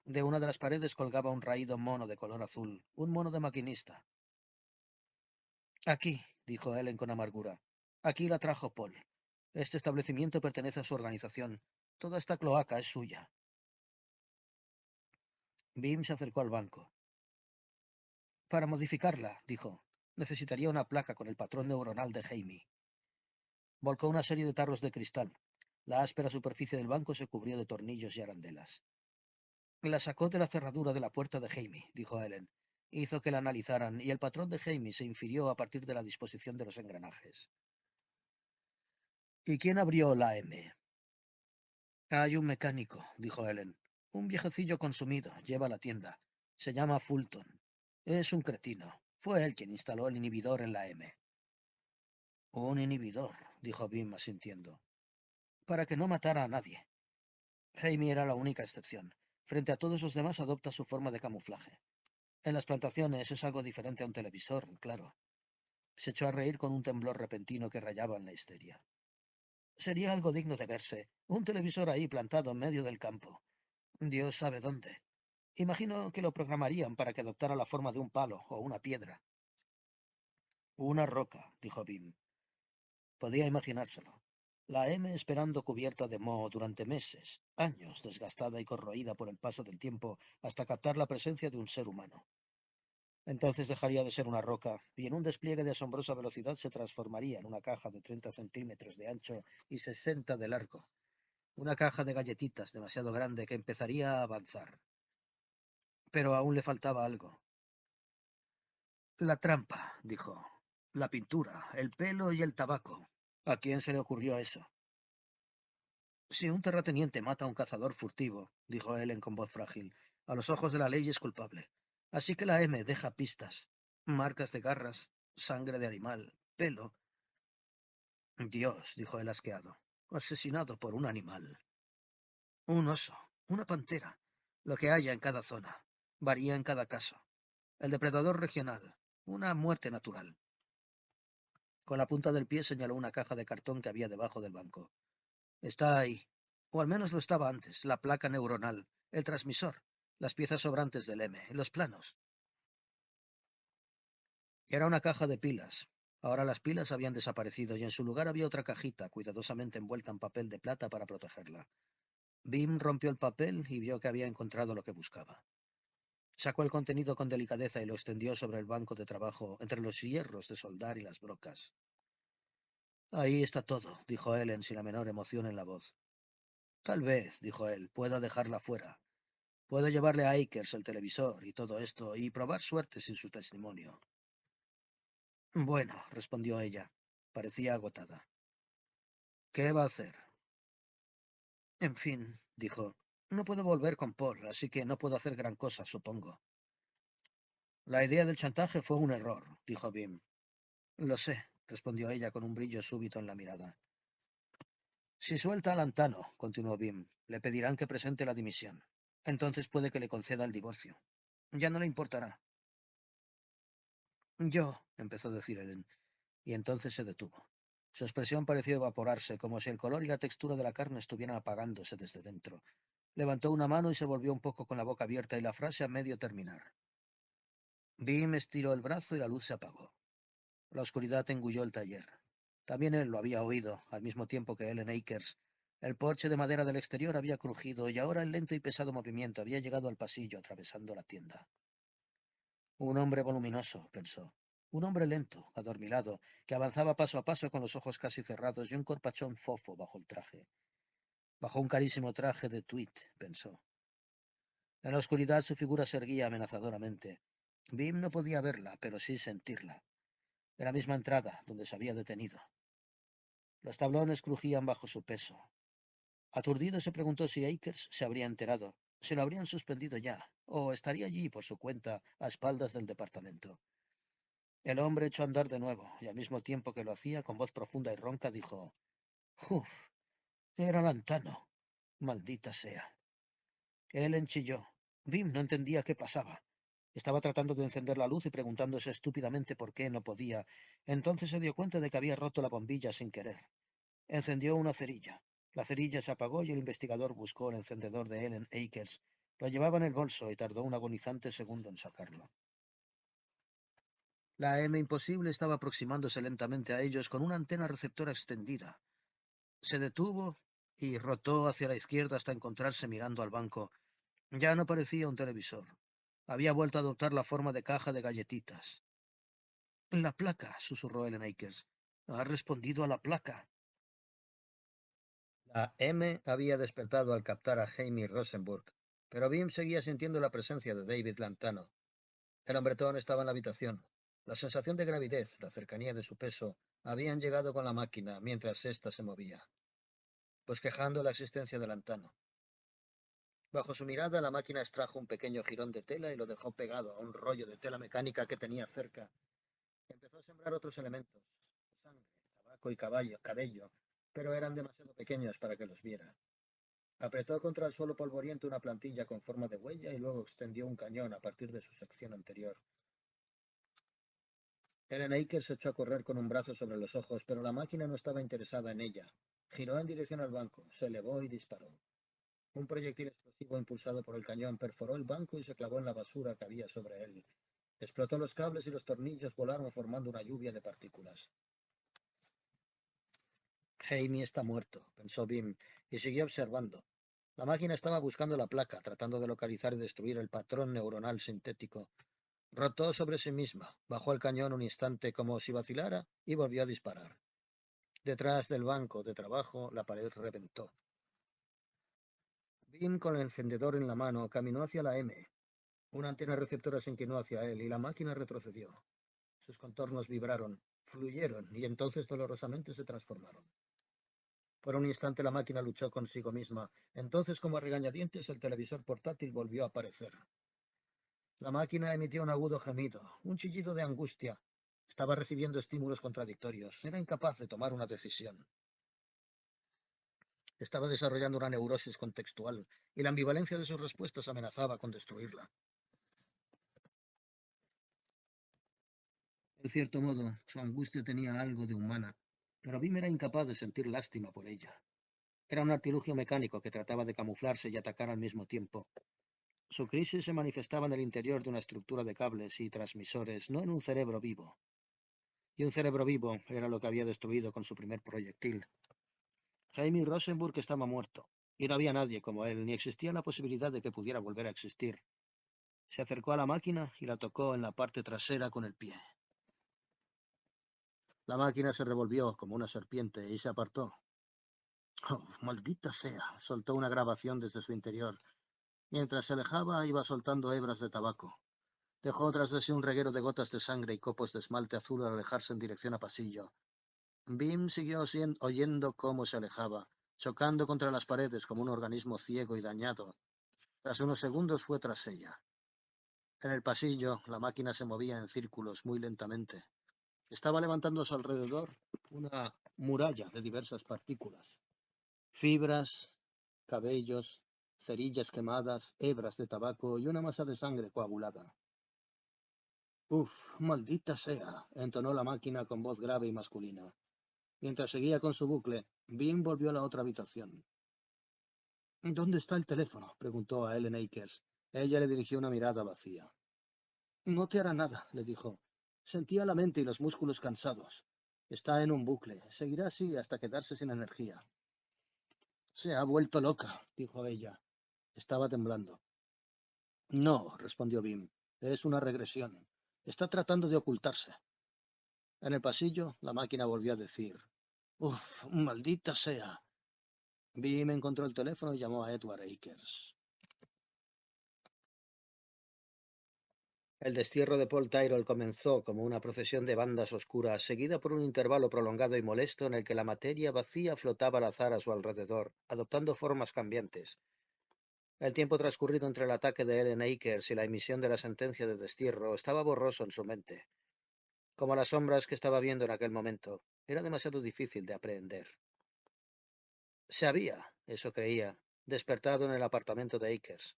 De una de las paredes colgaba un raído mono de color azul, un mono de maquinista. Aquí, dijo Ellen con amargura. Aquí la trajo Paul. Este establecimiento pertenece a su organización. Toda esta cloaca es suya. Bim se acercó al banco. Para modificarla, dijo, necesitaría una placa con el patrón neuronal de Jaime. Volcó una serie de tarros de cristal. La áspera superficie del banco se cubrió de tornillos y arandelas. La sacó de la cerradura de la puerta de Jaime, dijo Ellen. Hizo que la analizaran, y el patrón de Jaime se infirió a partir de la disposición de los engranajes. ¿Y quién abrió la M? Hay un mecánico, dijo Ellen. Un viejecillo consumido, lleva la tienda. Se llama Fulton. Es un cretino. Fue él quien instaló el inhibidor en la M. Un inhibidor, dijo Bim asintiendo. Para que no matara a nadie. Jaime era la única excepción. Frente a todos los demás adopta su forma de camuflaje. En las plantaciones es algo diferente a un televisor, claro. Se echó a reír con un temblor repentino que rayaba en la histeria. Sería algo digno de verse, un televisor ahí plantado en medio del campo. Dios sabe dónde. Imagino que lo programarían para que adoptara la forma de un palo o una piedra. Una roca, dijo Bim. Podía imaginárselo. La M esperando cubierta de moho durante meses, años, desgastada y corroída por el paso del tiempo, hasta captar la presencia de un ser humano. Entonces dejaría de ser una roca, y en un despliegue de asombrosa velocidad se transformaría en una caja de 30 centímetros de ancho y 60 de largo. Una caja de galletitas demasiado grande que empezaría a avanzar. Pero aún le faltaba algo. La trampa, dijo. La pintura, el pelo y el tabaco. ¿A quién se le ocurrió eso? Si un terrateniente mata a un cazador furtivo, dijo Ellen con voz frágil, a los ojos de la ley es culpable. Así que la M deja pistas. Marcas de garras, sangre de animal, pelo. Dios, dijo el asqueado. Asesinado por un animal. Un oso, una pantera. Lo que haya en cada zona. Varía en cada caso. El depredador regional. Una muerte natural. Con la punta del pie señaló una caja de cartón que había debajo del banco. Está ahí. O al menos lo estaba antes. La placa neuronal, el transmisor, las piezas sobrantes del M, los planos. Era una caja de pilas. Ahora las pilas habían desaparecido y en su lugar había otra cajita, cuidadosamente envuelta en papel de plata para protegerla. Bim rompió el papel y vio que había encontrado lo que buscaba. Sacó el contenido con delicadeza y lo extendió sobre el banco de trabajo, entre los hierros de soldar y las brocas. Ahí está todo, dijo Ellen sin la menor emoción en la voz. Tal vez, dijo él, pueda dejarla fuera. Puedo llevarle a Akers el televisor y todo esto y probar suerte sin su testimonio. Bueno, respondió ella. Parecía agotada. ¿Qué va a hacer? En fin, dijo, no puedo volver con Paul, así que no puedo hacer gran cosa, supongo. La idea del chantaje fue un error, dijo Bim. Lo sé, respondió ella con un brillo súbito en la mirada. Si suelta a Lantano, continuó Bim, le pedirán que presente la dimisión. Entonces puede que le conceda el divorcio. Ya no le importará. Yo, empezó a decir Ellen, y entonces se detuvo. Su expresión pareció evaporarse, como si el color y la textura de la carne estuvieran apagándose desde dentro. Levantó una mano y se volvió un poco con la boca abierta y la frase a medio terminar. Bim estiró el brazo y la luz se apagó. La oscuridad engulló el taller. También él lo había oído, al mismo tiempo que Ellen Akers. El porche de madera del exterior había crujido y ahora el lento y pesado movimiento había llegado al pasillo atravesando la tienda. Un hombre voluminoso, pensó. Un hombre lento, adormilado, que avanzaba paso a paso con los ojos casi cerrados y un corpachón fofo bajo el traje. Bajo un carísimo traje de tweed, pensó. En la oscuridad su figura se erguía amenazadoramente. Bim no podía verla, pero sí sentirla. De la misma entrada, donde se había detenido. Los tablones crujían bajo su peso. Aturdido se preguntó si Akers se habría enterado, si lo habrían suspendido ya, o estaría allí por su cuenta, a espaldas del departamento. El hombre echó a andar de nuevo, y al mismo tiempo que lo hacía, con voz profunda y ronca, dijo: «Uf, Era Lantano. Maldita sea. Ellen chilló. Bim no entendía qué pasaba. Estaba tratando de encender la luz y preguntándose estúpidamente por qué no podía. Entonces se dio cuenta de que había roto la bombilla sin querer. Encendió una cerilla. La cerilla se apagó y el investigador buscó el encendedor de Ellen Akers. Lo llevaba en el bolso y tardó un agonizante segundo en sacarlo. La M imposible estaba aproximándose lentamente a ellos con una antena receptora extendida. Se detuvo y rotó hacia la izquierda hasta encontrarse mirando al banco. Ya no parecía un televisor. Había vuelto a adoptar la forma de caja de galletitas. La placa, susurró Ellen Akers. Ha respondido a la placa. La M había despertado al captar a Jamie Rosenburg, pero Bim seguía sintiendo la presencia de David Lantano. El hombretón estaba en la habitación. La sensación de gravidez, la cercanía de su peso, habían llegado con la máquina mientras ésta se movía, bosquejando la existencia de Lantano. Bajo su mirada, la máquina extrajo un pequeño jirón de tela y lo dejó pegado a un rollo de tela mecánica que tenía cerca. Empezó a sembrar otros elementos, sangre, tabaco y cabello, pero eran demasiado pequeños para que los viera. Apretó contra el suelo polvoriento una plantilla con forma de huella y luego extendió un cañón a partir de su sección anterior. Ellen Akers se echó a correr con un brazo sobre los ojos, pero la máquina no estaba interesada en ella. Giró en dirección al banco, se elevó y disparó. Un proyectil explosivo impulsado por el cañón perforó el banco y se clavó en la basura que había sobre él. Explotó los cables y los tornillos volaron formando una lluvia de partículas. Jamie está muerto, pensó Bim, y siguió observando. La máquina estaba buscando la placa, tratando de localizar y destruir el patrón neuronal sintético. Rotó sobre sí misma, bajó el cañón un instante como si vacilara y volvió a disparar. Detrás del banco de trabajo, la pared reventó. Bim, con el encendedor en la mano, caminó hacia la M. Una antena receptora se inclinó hacia él y la máquina retrocedió. Sus contornos vibraron, fluyeron y entonces dolorosamente se transformaron. Por un instante la máquina luchó consigo misma. Entonces, como a regañadientes, el televisor portátil volvió a aparecer. La máquina emitió un agudo gemido, un chillido de angustia. Estaba recibiendo estímulos contradictorios. Era incapaz de tomar una decisión. Estaba desarrollando una neurosis contextual, y la ambivalencia de sus respuestas amenazaba con destruirla. En cierto modo, su angustia tenía algo de humana, pero Bim era incapaz de sentir lástima por ella. Era un artilugio mecánico que trataba de camuflarse y atacar al mismo tiempo. Su crisis se manifestaba en el interior de una estructura de cables y transmisores, no en un cerebro vivo. Y un cerebro vivo era lo que había destruido con su primer proyectil. Jaime Rosenburg estaba muerto, y no había nadie como él, ni existía la posibilidad de que pudiera volver a existir. Se acercó a la máquina y la tocó en la parte trasera con el pie. La máquina se revolvió como una serpiente y se apartó. Oh, maldita sea, soltó una grabación desde su interior. Mientras se alejaba, iba soltando hebras de tabaco. Dejó tras de sí un reguero de gotas de sangre y copos de esmalte azul al alejarse en dirección a pasillo. Bim siguió oyendo cómo se alejaba, chocando contra las paredes como un organismo ciego y dañado. Tras unos segundos fue tras ella. En el pasillo, la máquina se movía en círculos muy lentamente. Estaba levantando a su alrededor una muralla de diversas partículas. Fibras, cabellos, cerillas quemadas, hebras de tabaco y una masa de sangre coagulada. Uf, maldita sea, entonó la máquina con voz grave y masculina. Mientras seguía con su bucle, Bim volvió a la otra habitación. ¿Dónde está el teléfono?, preguntó a Ellen Akers. Ella le dirigió una mirada vacía. No te hará nada, le dijo. Sentía la mente y los músculos cansados. Está en un bucle. Seguirá así hasta quedarse sin energía. Se ha vuelto loca, dijo ella. Estaba temblando. No, respondió Bim. Es una regresión. Está tratando de ocultarse. En el pasillo, la máquina volvió a decir: Uf, maldita sea. Bim encontró el teléfono y llamó a Edward Akers. El destierro de Paul Tyrrell comenzó como una procesión de bandas oscuras, seguida por un intervalo prolongado y molesto en el que la materia vacía flotaba al azar a su alrededor, adoptando formas cambiantes. El tiempo transcurrido entre el ataque de Ellen Akers y la emisión de la sentencia de destierro estaba borroso en su mente, como las sombras que estaba viendo en aquel momento. Era demasiado difícil de aprehender. Se había, eso creía, despertado en el apartamento de Akers.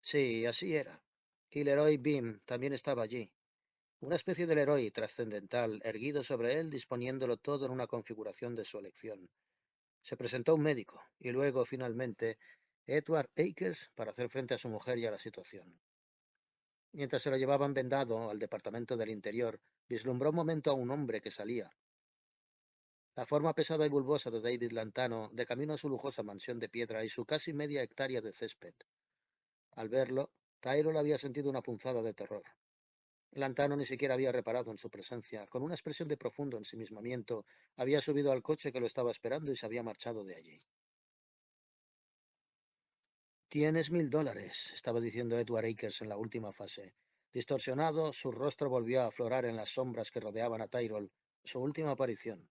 Sí, así era. Y Leroy Beam también estaba allí. Una especie de Leroy trascendental, erguido sobre él, disponiéndolo todo en una configuración de su elección. Se presentó un médico, y luego, finalmente, Edward Akers para hacer frente a su mujer y a la situación. Mientras se lo llevaban vendado al departamento del interior, vislumbró un momento a un hombre que salía. La forma pesada y bulbosa de David Lantano, de camino a su lujosa mansión de piedra y su casi media hectárea de césped. Al verlo, Tyrell había sentido una punzada de terror. Lantano ni siquiera había reparado en su presencia. Con una expresión de profundo ensimismamiento, había subido al coche que lo estaba esperando y se había marchado de allí. Tienes $1000, estaba diciendo Edward Akers en la última fase. Distorsionado, su rostro volvió a aflorar en las sombras que rodeaban a Tyrell, su última aparición.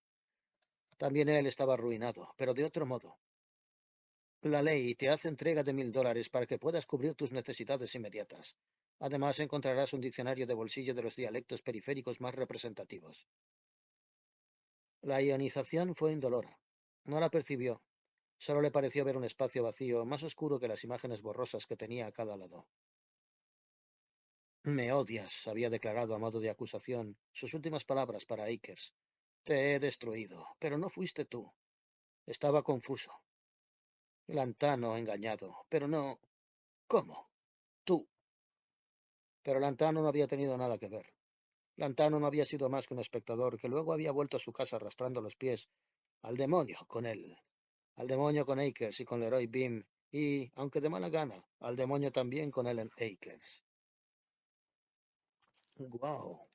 También él estaba arruinado, pero de otro modo. La ley te hace entrega de $1000 para que puedas cubrir tus necesidades inmediatas. Además, encontrarás un diccionario de bolsillo de los dialectos periféricos más representativos. La ionización fue indolora. No la percibió. Solo le pareció ver un espacio vacío, más oscuro que las imágenes borrosas que tenía a cada lado. Me odias, había declarado a modo de acusación, sus últimas palabras para Akers. Te he destruido, pero no fuiste tú. Estaba confuso. Lantano engañado, pero no. ¿Cómo? Tú. Pero Lantano no había tenido nada que ver. Lantano no había sido más que un espectador que luego había vuelto a su casa arrastrando los pies. Al demonio con él. Al demonio con Akers y con Leroy Beam. Y, aunque de mala gana, al demonio también con Ellen Akers. ¡Guau!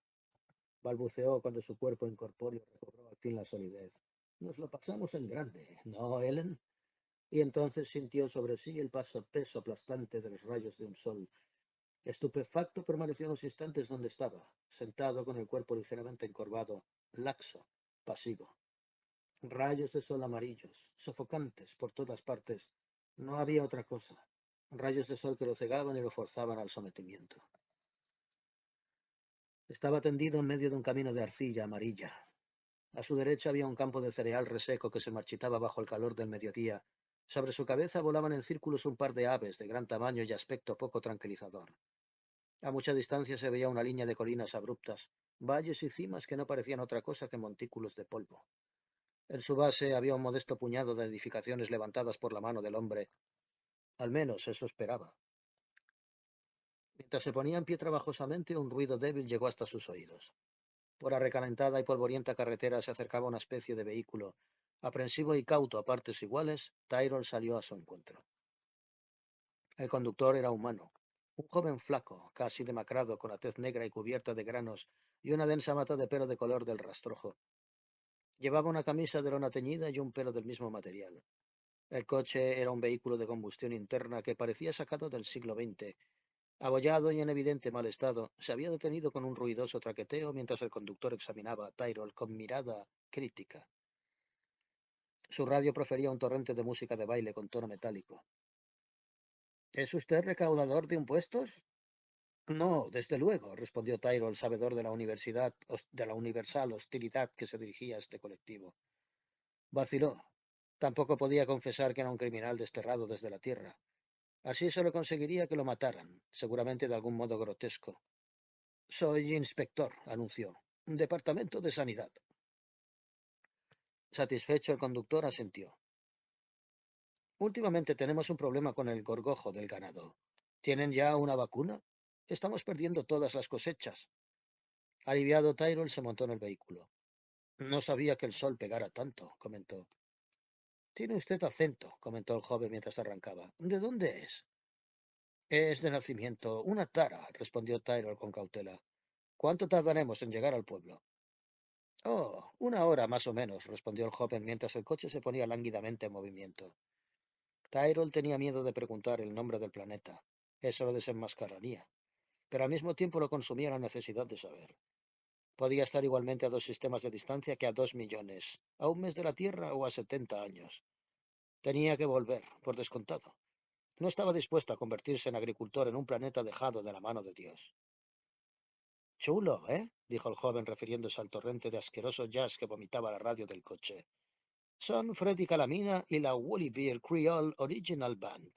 Balbuceó cuando su cuerpo incorpóreo recobró al fin la solidez. Nos lo pasamos en grande, ¿no, Ellen? Y entonces sintió sobre sí el peso aplastante de los rayos de un sol. Estupefacto permaneció unos instantes donde estaba, sentado con el cuerpo ligeramente encorvado, laxo, pasivo. Rayos de sol amarillos, sofocantes por todas partes. No había otra cosa. Rayos de sol que lo cegaban y lo forzaban al sometimiento. Estaba tendido en medio de un camino de arcilla amarilla. A su derecha había un campo de cereal reseco que se marchitaba bajo el calor del mediodía. Sobre su cabeza volaban en círculos un par de aves de gran tamaño y aspecto poco tranquilizador. A mucha distancia se veía una línea de colinas abruptas, valles y cimas que no parecían otra cosa que montículos de polvo. En su base había un modesto puñado de edificaciones levantadas por la mano del hombre. Al menos eso esperaba. Mientras se ponía en pie trabajosamente, un ruido débil llegó hasta sus oídos. Por la recalentada y polvorienta carretera se acercaba una especie de vehículo. Aprensivo y cauto a partes iguales, Tyrol salió a su encuentro. El conductor era humano. Un joven flaco, casi demacrado, con la tez negra y cubierta de granos y una densa mata de pelo de color del rastrojo. Llevaba una camisa de lona teñida y un pelo del mismo material. El coche era un vehículo de combustión interna que parecía sacado del siglo XX. Abollado y en evidente mal estado, se había detenido con un ruidoso traqueteo mientras el conductor examinaba a Tyrol con mirada crítica. Su radio profería un torrente de música de baile con tono metálico. ¿Es usted recaudador de impuestos? No, desde luego, respondió Tyrol, sabedor de la de la universal hostilidad que se dirigía a este colectivo. Vaciló. Tampoco podía confesar que era un criminal desterrado desde la tierra. Así solo conseguiría que lo mataran, seguramente de algún modo grotesco. Soy inspector, anunció. Departamento de Sanidad. Satisfecho, el conductor asintió. Últimamente tenemos un problema con el gorgojo del ganado. ¿Tienen ya una vacuna? Estamos perdiendo todas las cosechas. Aliviado, Tyrol se montó en el vehículo. No sabía que el sol pegara tanto, comentó. Tiene usted acento, comentó el joven mientras arrancaba. ¿De dónde es? Es de nacimiento, una tara, respondió Tyrol con cautela. ¿Cuánto tardaremos en llegar al pueblo? Oh, una hora más o menos, respondió el joven mientras el coche se ponía lánguidamente en movimiento. Tyrol tenía miedo de preguntar el nombre del planeta. Eso lo desenmascararía. Pero al mismo tiempo lo consumía la necesidad de saber. Podía estar igualmente a 2 sistemas de distancia que a 2 millones, a un mes de la Tierra o a 70 años. Tenía que volver, por descontado. No estaba dispuesto a convertirse en agricultor en un planeta dejado de la mano de Dios. Chulo, ¿eh? Dijo el joven refiriéndose al torrente de asqueroso jazz que vomitaba la radio del coche. Son Freddy Calamina y la Woolly Bear Creole Original Band.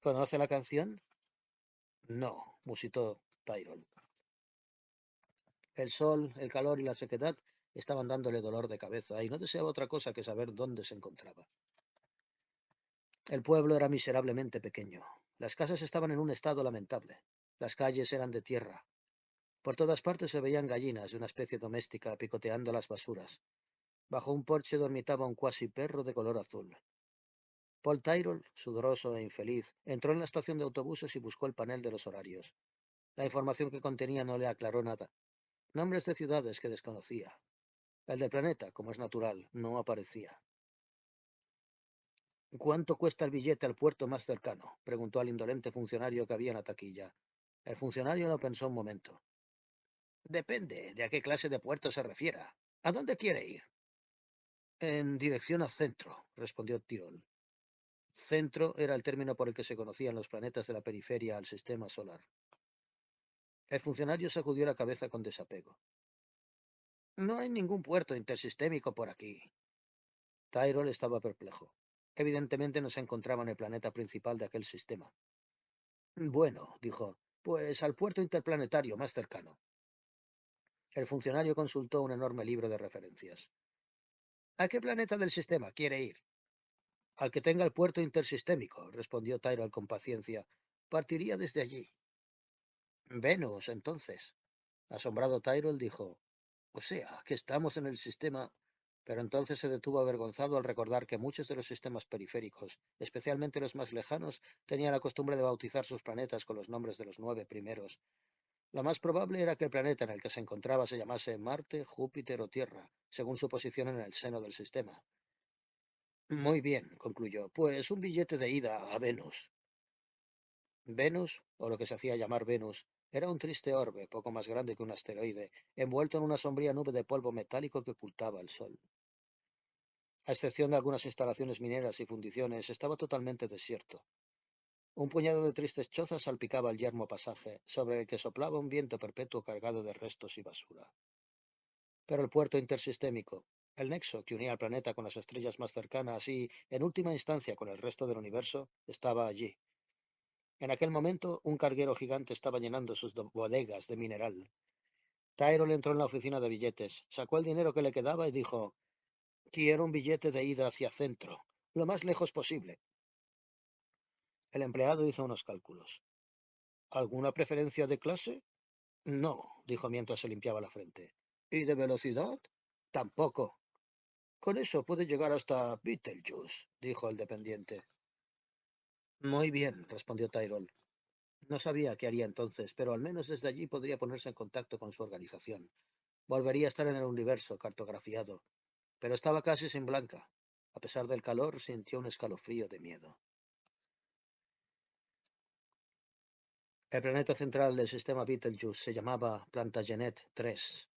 ¿Conoce la canción? No, musitó Tyrol. El sol, el calor y la sequedad estaban dándole dolor de cabeza y no deseaba otra cosa que saber dónde se encontraba. El pueblo era miserablemente pequeño. Las casas estaban en un estado lamentable. Las calles eran de tierra. Por todas partes se veían gallinas de una especie doméstica picoteando las basuras. Bajo un porche dormitaba un cuasi perro de color azul. Paul Tyrrell, sudoroso e infeliz, entró en la estación de autobuses y buscó el panel de los horarios. La información que contenía no le aclaró nada. Nombres de ciudades que desconocía. El del planeta, como es natural, no aparecía. ¿Cuánto cuesta el billete al puerto más cercano?, preguntó al indolente funcionario que había en la taquilla. El funcionario lo pensó un momento. Depende de a qué clase de puerto se refiera. ¿A dónde quiere ir? En dirección a Centro, respondió Tyrrell. Centro era el término por el que se conocían los planetas de la periferia al sistema solar. El funcionario sacudió la cabeza con desapego. No hay ningún puerto intersistémico por aquí. Tyrrell estaba perplejo. Evidentemente no se encontraba en el planeta principal de aquel sistema. Bueno, dijo, pues al puerto interplanetario más cercano. El funcionario consultó un enorme libro de referencias. ¿A qué planeta del sistema quiere ir? Al que tenga el puerto intersistémico, respondió Tyrrell con paciencia. Partiría desde allí. Venus, entonces. Asombrado Tyrrell dijo, o sea, que estamos en el sistema... Pero entonces se detuvo avergonzado al recordar que muchos de los sistemas periféricos, especialmente los más lejanos, tenían la costumbre de bautizar sus planetas con los nombres de los 9 primeros. Lo más probable era que el planeta en el que se encontraba se llamase Marte, Júpiter o Tierra, según su posición en el seno del sistema. Muy bien, concluyó, pues un billete de ida a Venus. Venus, o lo que se hacía llamar Venus, era un triste orbe, poco más grande que un asteroide, envuelto en una sombría nube de polvo metálico que ocultaba el sol. A excepción de algunas instalaciones mineras y fundiciones, estaba totalmente desierto. Un puñado de tristes chozas salpicaba el yermo pasaje, sobre el que soplaba un viento perpetuo cargado de restos y basura. Pero el puerto intersistémico, el nexo que unía al planeta con las estrellas más cercanas y, en última instancia, con el resto del universo, estaba allí. En aquel momento, un carguero gigante estaba llenando sus bodegas de mineral. Tyrrell entró en la oficina de billetes, sacó el dinero que le quedaba y dijo, quiero un billete de ida hacia Centro, lo más lejos posible. El empleado hizo unos cálculos. ¿Alguna preferencia de clase? No, dijo mientras se limpiaba la frente. ¿Y de velocidad? Tampoco. Con eso puede llegar hasta Beetlejuice, dijo el dependiente. Muy bien, respondió Tyrrell. No sabía qué haría entonces, pero al menos desde allí podría ponerse en contacto con su organización. Volvería a estar en el universo cartografiado, pero estaba casi sin Blanca. A pesar del calor, sintió un escalofrío de miedo. El planeta central del sistema Betelgeuse se llamaba Plantagenet 3.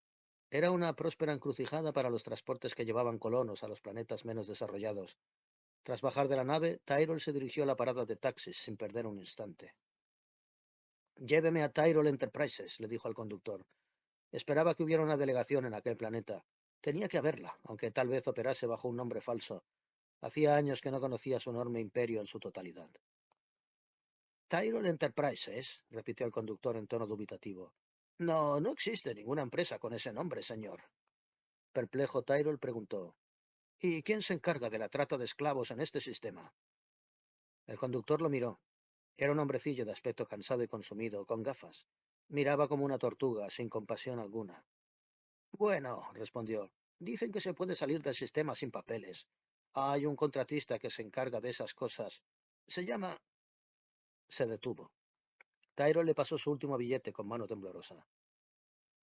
Era una próspera encrucijada para los transportes que llevaban colonos a los planetas menos desarrollados. Tras bajar de la nave, Tyrrell se dirigió a la parada de taxis sin perder un instante. Lléveme a Tyrrell Enterprises, le dijo al conductor. Esperaba que hubiera una delegación en aquel planeta. Tenía que haberla, aunque tal vez operase bajo un nombre falso. Hacía años que no conocía su enorme imperio en su totalidad. Tyrrell Enterprises, repitió el conductor en tono dubitativo. No, no existe ninguna empresa con ese nombre, señor. Perplejo, Tyrrell preguntó. ¿Y quién se encarga de la trata de esclavos en este sistema? El conductor lo miró. Era un hombrecillo de aspecto cansado y consumido, con gafas. Miraba como una tortuga, sin compasión alguna. Bueno, respondió, dicen que se puede salir del sistema sin papeles. Hay un contratista que se encarga de esas cosas. Se llama... Se detuvo. Tyrrell le pasó su último billete con mano temblorosa.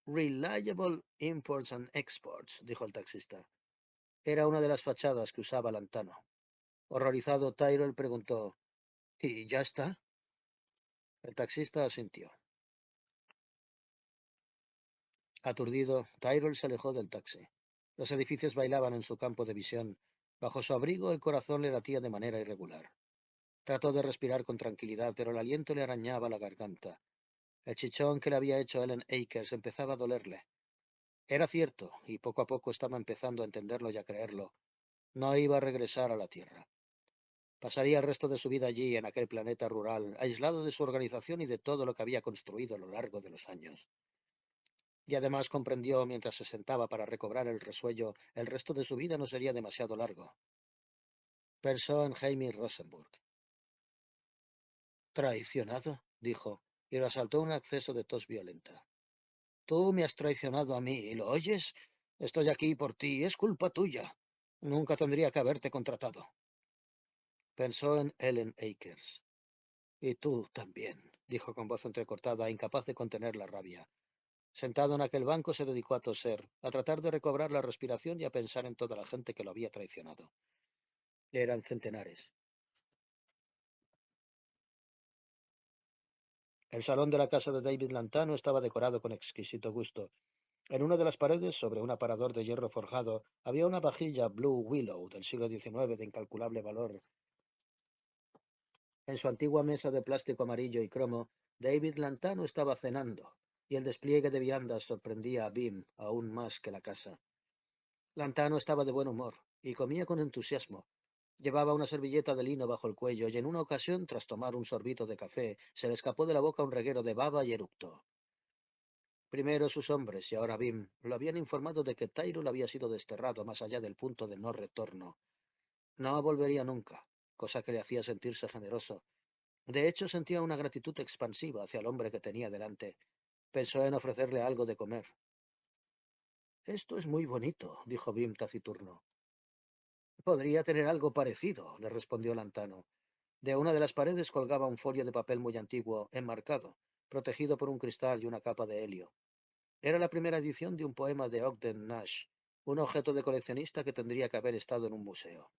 Reliable Imports and Exports, dijo el taxista. Era una de las fachadas que usaba Lantano. Horrorizado, Tyrrell preguntó, ¿y ya está? El taxista asintió. Aturdido, Tyrrell se alejó del taxi. Los edificios bailaban en su campo de visión. Bajo su abrigo el corazón le latía de manera irregular. Trató de respirar con tranquilidad, pero el aliento le arañaba la garganta. El chichón que le había hecho Ellen Akers empezaba a dolerle. Era cierto, y poco a poco estaba empezando a entenderlo y a creerlo. No iba a regresar a la Tierra. Pasaría el resto de su vida allí, en aquel planeta rural, aislado de su organización y de todo lo que había construido a lo largo de los años. Y además comprendió, mientras se sentaba para recobrar el resuello, el resto de su vida no sería demasiado largo. Pensó en Jaime Rosenburg. Traicionado, dijo, y lo asaltó un acceso de tos violenta. Tú me has traicionado a mí, ¿lo oyes? Estoy aquí por ti, es culpa tuya. Nunca tendría que haberte contratado. Pensó en Ellen Akers. Y tú también, dijo con voz entrecortada, incapaz de contener la rabia. Sentado en aquel banco se dedicó a toser, a tratar de recobrar la respiración y a pensar en toda la gente que lo había traicionado. Eran centenares. El salón de la casa de David Lantano estaba decorado con exquisito gusto. En una de las paredes, sobre un aparador de hierro forjado, había una vajilla Blue Willow del siglo XIX de incalculable valor. En su antigua mesa de plástico amarillo y cromo, David Lantano estaba cenando, y el despliegue de viandas sorprendía a Bim aún más que la casa. Lantano estaba de buen humor, y comía con entusiasmo. Llevaba una servilleta de lino bajo el cuello, y en una ocasión, tras tomar un sorbito de café, se le escapó de la boca un reguero de baba y eructó. Primero sus hombres y ahora Bim lo habían informado de que Tyrell había sido desterrado más allá del punto de no retorno. No volvería nunca, cosa que le hacía sentirse generoso. De hecho, sentía una gratitud expansiva hacia el hombre que tenía delante. Pensó en ofrecerle algo de comer. Esto es muy bonito, dijo Bim taciturno. Podría tener algo parecido, le respondió Lantano. De una de las paredes colgaba un folio de papel muy antiguo, enmarcado, protegido por un cristal y una capa de helio. Era la primera edición de un poema de Ogden Nash, un objeto de coleccionista que tendría que haber estado en un museo.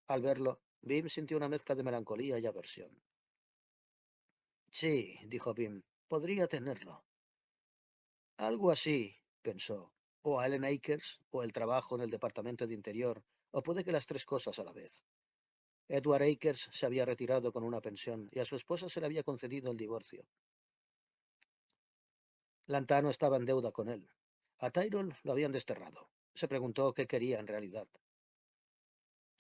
Al verlo, Bim sintió una mezcla de melancolía y aversión. Sí, dijo Bim, podría tenerlo. Algo así, pensó, o a Ellen Akers, o el trabajo en el Departamento de Interior, o puede que las tres cosas a la vez. Edward Akers se había retirado con una pensión y a su esposa se le había concedido el divorcio. Lantano estaba en deuda con él. A Tyrol lo habían desterrado. Se preguntó qué quería en realidad.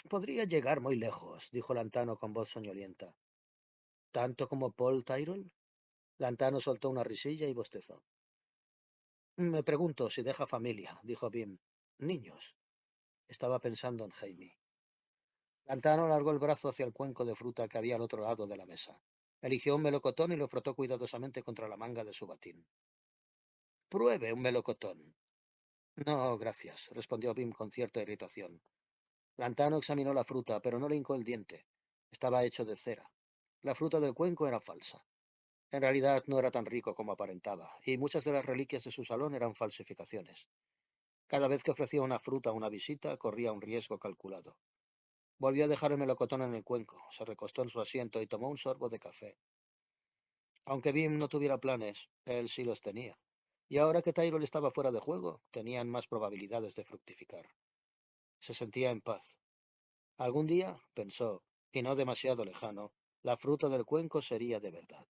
Podría llegar muy lejos, dijo Lantano con voz soñolienta. ¿Tanto como Paul Tyrol? Lantano soltó una risilla y bostezó. Me pregunto si deja familia, dijo Bim. Niños. Estaba pensando en Jaime. Lantano alargó el brazo hacia el cuenco de fruta que había al otro lado de la mesa. Eligió un melocotón y lo frotó cuidadosamente contra la manga de su batín. Pruebe un melocotón. No, gracias, respondió Bim con cierta irritación. Lantano examinó la fruta, pero no le hincó el diente. Estaba hecho de cera. La fruta del cuenco era falsa. En realidad no era tan rico como aparentaba, y muchas de las reliquias de su salón eran falsificaciones. Cada vez que ofrecía una fruta a una visita, corría un riesgo calculado. Volvió a dejar el melocotón en el cuenco, se recostó en su asiento y tomó un sorbo de café. Aunque Bim no tuviera planes, él sí los tenía. Y ahora que Tyrell estaba fuera de juego, tenían más probabilidades de fructificar. Se sentía en paz. Algún día, pensó, y no demasiado lejano, la fruta del cuenco sería de verdad.